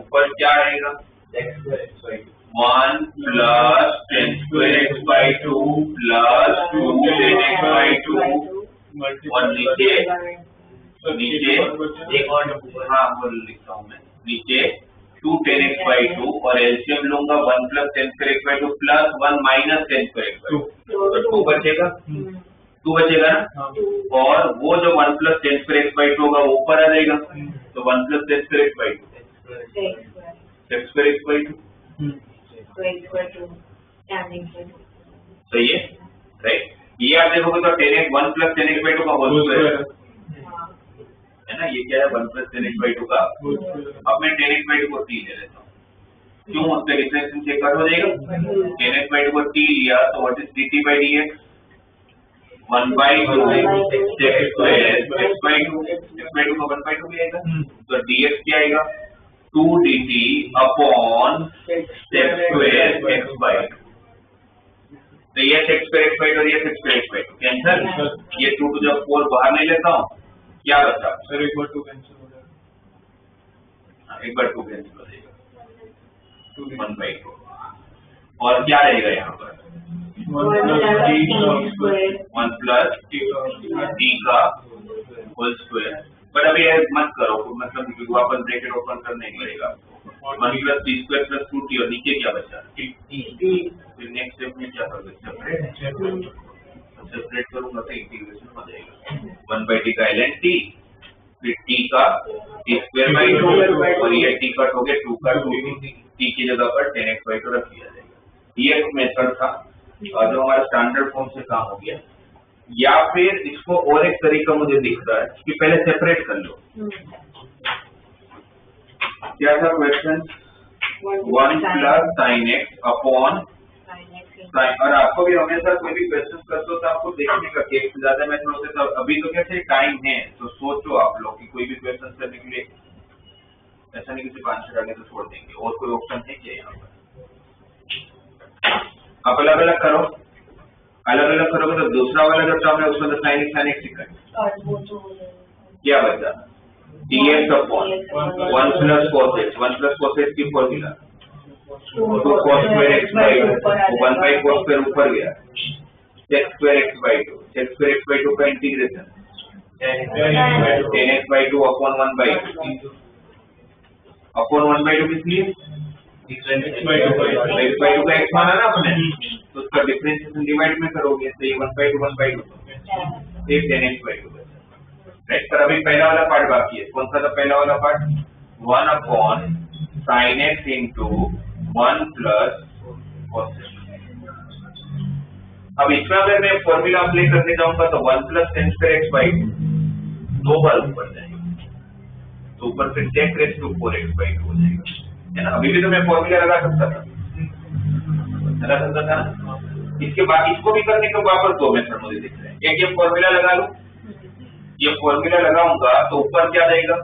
ऊपर क्या रहेगा x square x by 2 1 plus tan square x by 2 plus 2 tan x by 2 और नीचे एक और हाँ बोल लिखता हूँ मैं नीचे 2 tan x बाई 2 और एलसीएम लूंगा 1 plus tan square x by 2 plus 1 minus tan square x by 2 तो 2 बचेगा। 2 बचेगा ना, हाँ। और वो जो 1 plus ten square x by 2 होगा वो ऊपर आ जाएगा, तो 1 plus ten square x by 2 x square x by 2 सही है, राइट। ये आप देखोगे तो 1 प्लस टेन एक्स बाई 2 का होल स्क्वायर है ना, ये क्या है 1 प्लस टेन एक्स बाई 2 का। अब मैं टेन एक्स बाई 2 को टी ले लेता हूँ, क्यों, उस पर डिफरेंशिएशन से कट हो जाएगा। टेन एक्स बाई 2 को टी लिया तो what is D T by D x, 1 by 2 x square x by 2 का 1 बाई 2 भी आएगा, तो डी एक्स क्या आएगा 2 D T upon x square x by 2। तो ये एक्स स्क्वायर एक्स बाई 2 और ये x square x by 2 cancel, ये 2 टू द 4 बाहर ले लेता हूँ, क्या बचा सर एक बार 2 कैंसिल हो जाएगा, एक बार 2 कैंसिल हो जाएगा 1 बाई 2, और क्या रहेगा यहाँ पर 1 प्लस डी का होल स्क्वायर। बट अभी मत करो, मतलब वापस ब्रैकेट ओपन करना ही पड़ेगा, 1 plus D square plus 2 T, और नीचे क्या बचा फिर नेक्स्ट स्टेप में क्या करोगे, सेपरेट करूंगा तो इंटीग्रेशन हो जाएगा 1 बाई टी का ln t, फिर t का t स्क्वायर बाई 2, और ये t कट हो गया 2 का 2 t की जगह पर 10x बाई 2 रख दिया जाएगा। ये एक मेथड था और जो हमारा स्टैंडर्ड फॉर्म से काम हो गया। या फिर इसको और एक तरीका मुझे दिख रहा है कि पहले सेपरेट कर लो। क्या था question, 1 plus sine x upon, और आपको भी हमेशा कोई भी क्वेश्चन करते हो तो आपको देखने का केस ज्यादा मैटर होते हैं। अभी तो कैसे टाइम है, तो सोचो आप लोग कि कोई भी क्वेश्चन करने के लिए ऐसा नहीं कि सिर्फ आंसर आगे तो छोड़ देंगे, और कोई ऑप्शन है क्या यहाँ पर। आप अलग अलग करो, अलग अलग करोगे तो दूसरा वाला जो टर्म है उसमें तो साइन एक्स इक्वल क्या बचा D x upon 1 plus cos x, 1 plus cos x की formula 2 cos square x by 2, 1 by cos square ऊपर गया, sec square x by 2, sec square x by 2 का integration 10x by 2 upon 1 by 2, upon 1 by 2 किस लिए x by 2 का x माना ना आपने, तो उसका डिफरेंशिएशन डिवाइड में करोगे तो ये 1 by 2 1 by 2 एक 10x by 2, राइट। पर अभी पहला वाला पार्ट बाकी है, कौन सा था पहला वाला part, 1 upon sin x into 1 plus cos x। अब इसमें अगर मैं फॉर्मूला अप्लाई करने जाऊंगा तो 1 plus ten square x by 2 बार ऊपर जाएगा, तो ऊपर फिर sec raise to 4x by 2 हो जाएगा, है ना। अभी भी तो मैं फॉर्मूला लगा सकता था, इसके बाद इसको भी करने के वापस 2 मेथड मुझे दिख रहे हैं। एक ये फॉर्मूला लगा लूं, ये फॉर्मूला लगाऊंगा तो ऊपर क्या जाएगा,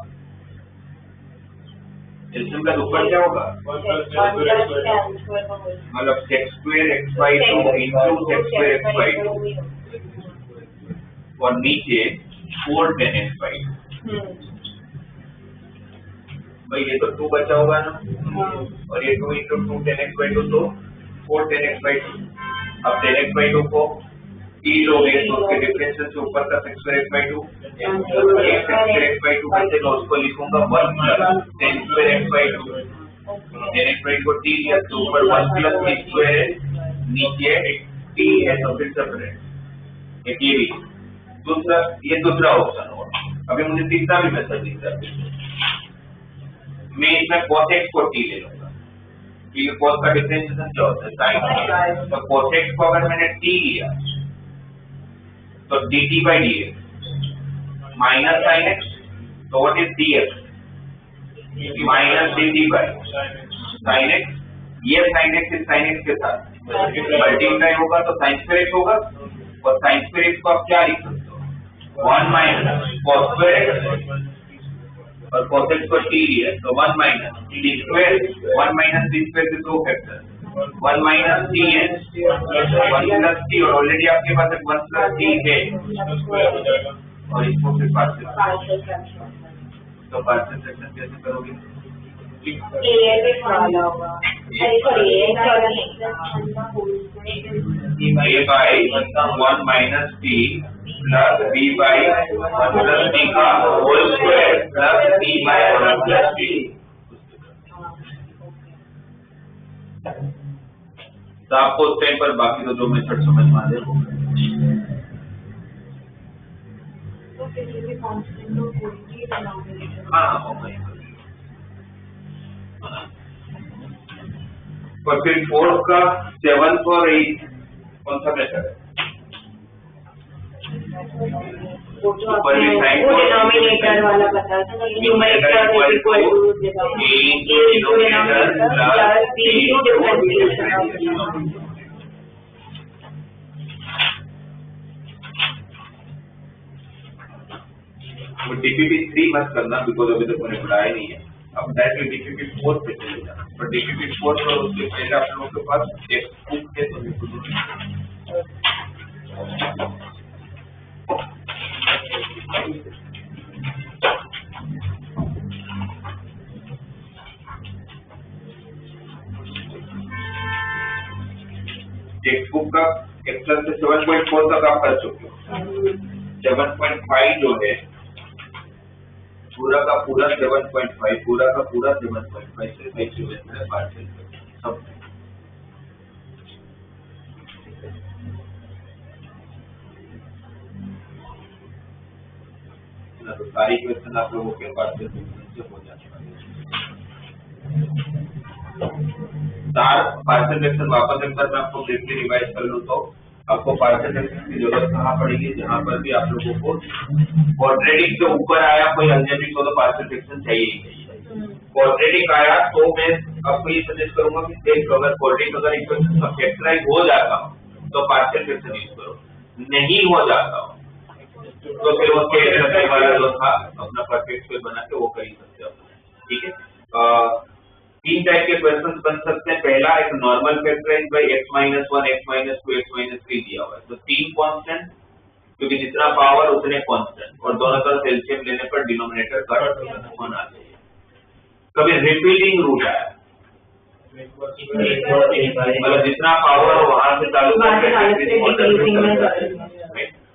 एलसीएम का ऊपर क्या होगा, मतलब sec square x by 2 into sec square x by 2, और नीचे 4 10x बाई 2। भाई ये तो 2 बचा होगा ना, और ये 2 इंटू 2 10x बाई 2 तो 4 10x बाई 2। अब 10x बाई 2 को t लोगे तो उसके डिफरेंशियल से ऊपर का sec स्क्वायर x बाई 2, एक sec स्क्वायर x बाई 2 बचेगा, उसको लिखूंगा 1 plus tan square x by 2, tan x by 2 को t लिया तो ऊपर 1 प्लस t स्क्वायर है, नीचे t है तो फिर सेपरेट। एक ये भी दूसरा, ये दूसरा ऑप्शन होगा। अभी मुझे तीसरा भी मेथड दिख रहा है, मैं इसमें cos x को t ले लूंगा, क्योंकि cos का डिफरेंशिएशन क्या होता है sin, तो cos x को अगर मैंने t लिया तो dt by dx minus sin x, तो what is dx minus dt by sin x। ये sin x इस sin x के साथ मल्टीप्लाई होगा तो sin स्क्वायर x होगा, और sin स्क्वायर x को आप क्या लिख सकते हो 1 माइनस cos स्क्वायर x, और cos x को t लिया तो 1 minus t square, 1 minus t square के 2 फैक्टर 1 माइनस टी है 1 प्लस टी, और ऑलरेडी आपके पास 1 प्लस टी है, और इसको फिर पार्शियल, तो पार्शियल फ्रैक्शन कैसे करोगे, a by 1 minus t plus b by 1 plus t का whole square plus b by 1 plus t. तो आपको उस टाइम पर बाकी तो 2 मेथड समझ में आ जाए। कांस्टेंट को 40 डिनोमिनेटर। हाँ ओके। और फिर 4 का 7 और 8 कौन सा मेथड है? वो जो आपने वो डिनोमिनेटर वाला बताया था ना, numerator equal to denominator plus b into differentiation. वो DPP 3 मत करना बिकॉज अभी तक मैंने पढ़ाया नहीं है। अब डायरेक्टली DPP 4 पे चले जाना, पर DPP 4 पर उसके पहले आप लोगों के पास एक बुक है तो टेक्स्ट बुक का एक्सेल से 7.4 तक आप कर चुके हो। 7.5 जो है पूरा का पूरा 7.5 पूरा का पूरा 7.5 से है पार्शियल सब। तो सारी क्वेश्चन आप लोगों के पार्शियल से हो जाने वाले हैं। पार्शियल फ्रैक्शन वापस एक बार मैं आपको ब्रीफली रिवाइज कर लूं तो आपको पार्शियल फ्रैक्शन की जरूरत कहाँ पड़ेगी? जहाँ पर भी आप लोगों को क्वाड्रेटिक के ऊपर आया कोई अलजेब्रिक को तो पार्शियल फ्रैक्शन चाहिए ही चाहिए। क्वाड्रेटिक आया तो मैं आपको ये सजेस्ट करूंगा कि देख अगर क्वाड्रेटिक अगर इक्वेशन का फैक्टराइज हो जाता हो तो पार्शियल फ्रैक्शन यूज करो, नहीं हो जाता हो तो फिर वो स्केल वाला जो था अपना परफेक्ट स्क्वायर बना के वो कर ही सकते हो। ठीक है। 3 टाइप के क्वेश्चंस बन सकते हैं। पहला एक normal factorise bye x-1 x-2 x-3 दिया हुआ है तो 3 कांस्टेंट क्योंकि जितना पावर उतने कांस्टेंट और दोनों तरफ एलसीएम लेने पर डिनोमिनेटर कट होना चाहिए। कभी रिपीटिंग रूल आया मतलब जितना पावर हो वहां से चालू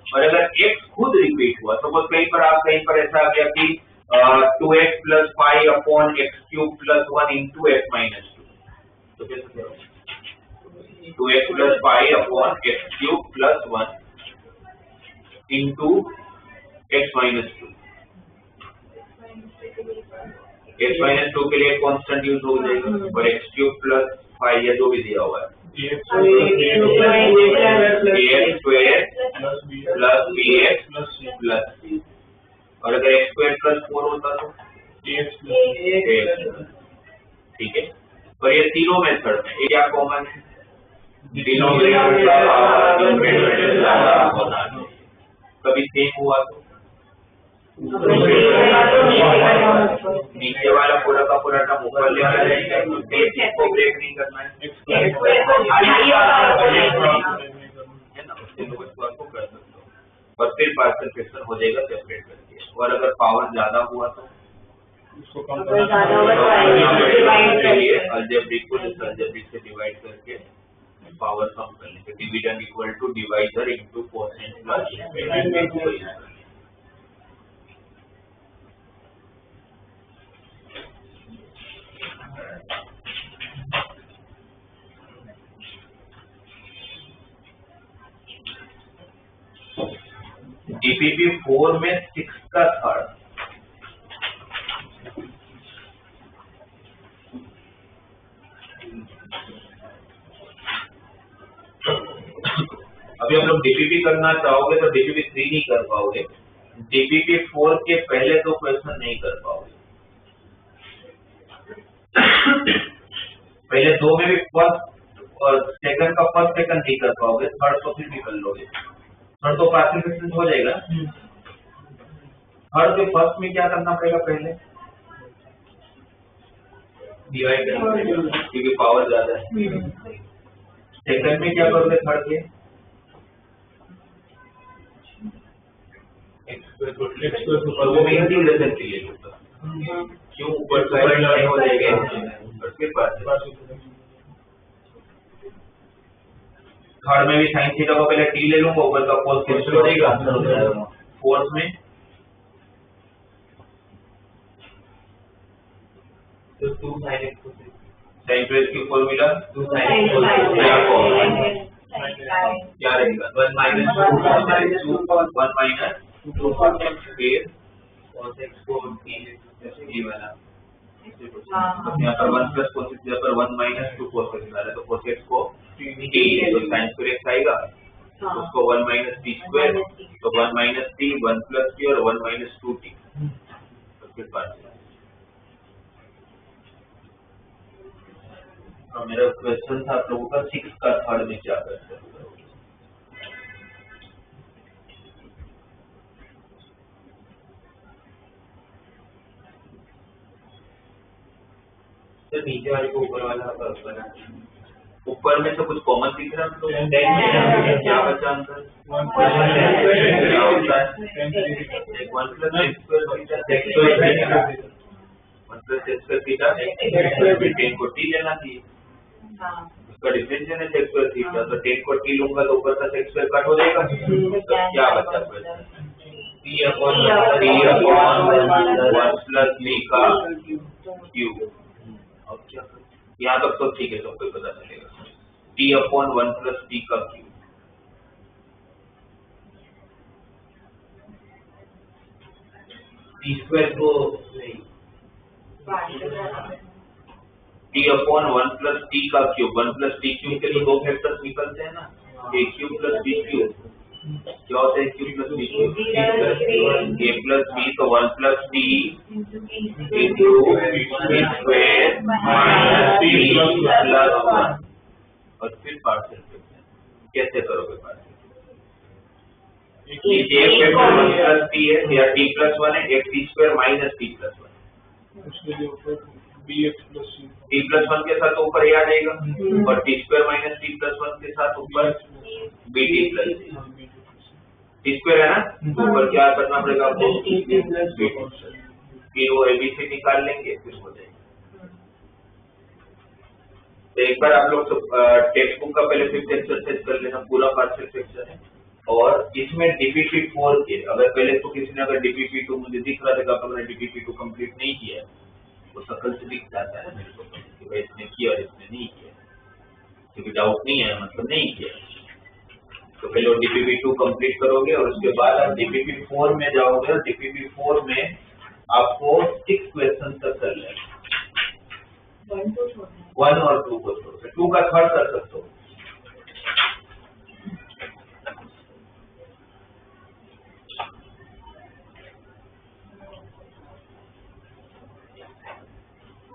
और अगर x खुद रिपीट हुआ सपोज कहीं पर ऐसा आ गया कि 2x plus 5 upon x cube plus 1 into x minus 2 तो कैसे करोगे? 2x plus 5 upon x cube plus 1 into x minus 2 x minus 2 के लिए कांस्टेंट यूज हो जाएगा और x cube plus 5 या जो भी दिया हुआ है ax square plus bx plus c और अगर x स्क्वायर प्लस 4 होता तो ax ठीक है। और ये तीनों मेथड में ये क्या कॉमन है? कभी सेम हुआ तो नीचे वाला पूरा का पूरा टर्म ऊपर ले आना है तो को ब्रेक नहीं करना है ना, उसके लोग इसको आपको कर सकते हो और फिर पार्शियल फ्रैक्शन हो जाएगा सेपरेट करके। और अगर पावर ज्यादा हुआ तो उसको कम अलजेब्रिक को अलजेब्रिक से डिवाइड करके पावर कम कर लेंगे। Division equal to divisor into quotient plus DPP 4 में 6 का थर्ड अभी हम लोग DPP करना चाहोगे तो DPP 3 नहीं कर पाओगे, DPP 4 के पहले 2 क्वेश्चन नहीं कर पाओगे। पहले 2 में भी फर्स्ट और सेकंड का फर्स्ट सेकंड नहीं कर पाओगे, थर्ड तो फिर भी कर लोगे। थर्ड तो पार्शियल फ्रैक्शन हो जाएगा। थर्ड के फर्स्ट में क्या करना पड़ेगा? पहले डिवाइड करना पड़ेगा क्योंकि पावर ज्यादा है। सेकंड में क्या करोगे? थर्ड के और वो भी इंटीग्रेशन के लिए होगा क्यों ऊपर साइड नहीं हो जाएगा फिर थर्ड में भी साइन थीटा को पहले टी ले लूंगा ऊपर का कोस कैंसिल हो जाएगा। फोर्थ में तो 2 sin x साइन प्लस की फॉर्मूला 2 sin क्या रहेगा? 1 minus 2 1 minus तो फिर cos x को ये वाला तो यहाँ पर 1 प्लस cos x, यहाँ पर 1 माइनस 2 cos x वाला, तो cos x को t तो sin स्क्वायर x आएगा, तो उसको 1 माइनस t स्क्वायर, तो 1 माइनस t, 1 प्लस t और 1 माइनस 2t, तो फिर बात मेरा क्वेश्चन था आप लोगों का 6 का थर्ड में क्या करते हैं। नीचे वाले को ऊपर वाला बना, ऊपर में तो कुछ कॉमन दिख रहा है, तो 10 में क्या बचा आंसर? क्या होता है? 1 प्लस x स्क्वायर थीटा, 10 को t लेना चाहिए, उसका डिफरेंशियल है x स्क्वायर थीटा, तो 10 को t लूंगा तो ऊपर का x स्क्वायर कट हो जाएगा, तो क्या बचा फिर? t अपॉन 1 प्लस t का क्यूब। अब क्या करें? यहाँ तक तो ठीक है, सबको पता चलेगा, t अपॉन 1 प्लस t का क्यूब। t स्क्वायर को नहीं, t अपॉन 1 प्लस t का क्यूब, 1 प्लस t क्यूब के लिए दो फैक्टर्स निकलते हैं ना, a cube plus b cube, क्या होता है cube plus b cube? a plus b, तो 1 plus t into b square minus t plus 1, और फिर पार्शियल फ्रैक्शन कैसे करोगे? पार्शियल ये फैक्टर 1 प्लस t है या t प्लस 1 है, एक t square minus t plus 1, उसके लिए ऊपर bx plus c, t plus 1 के साथ ऊपर आ जाएगा, और t square minus t plus 1 के साथ ऊपर bt प्लस t स्क्वायर है ना, ऊपर क्या करना पड़ेगा आपको? फिर वो abc निकाल लेंगे, फिर हो जाएगा। तो एक बार आप लोग टेक्स्ट बुक का पहले फिफ्थ एक्सरसाइज कर लेना, पूरा पार्शियल फ्रैक्शन है, और इसमें DPP4 के अगर पहले तो किसी ने अगर DPP2 मुझे दिख रहा था कि मैंने DPP2 कंप्लीट नहीं किया, तो शकल से दिख जाता है मेरे को कि भाई इसने किया और इसने नहीं किया, क्योंकि डाउट नहीं है मतलब नहीं किया। तो पहले वो DPP2 कंप्लीट करोगे और उसके बाद आप DPP4 में जाओगे, और DPP4 में आपको 6 क्वेश्चन तक कर लेना, 1 और 2 को छोड़, 2 का थर्ड कर सकते हो।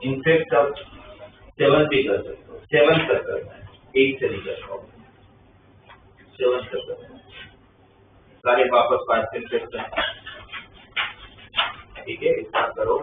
इनफेक्ट अब 7 भी कर सकते हो, 7 तक करना है, 8 से नहीं कर पाओगे, 7 तक करना है, सारे वापस पार्शियल फ्रैक्शन, ठीक है, इतना करो।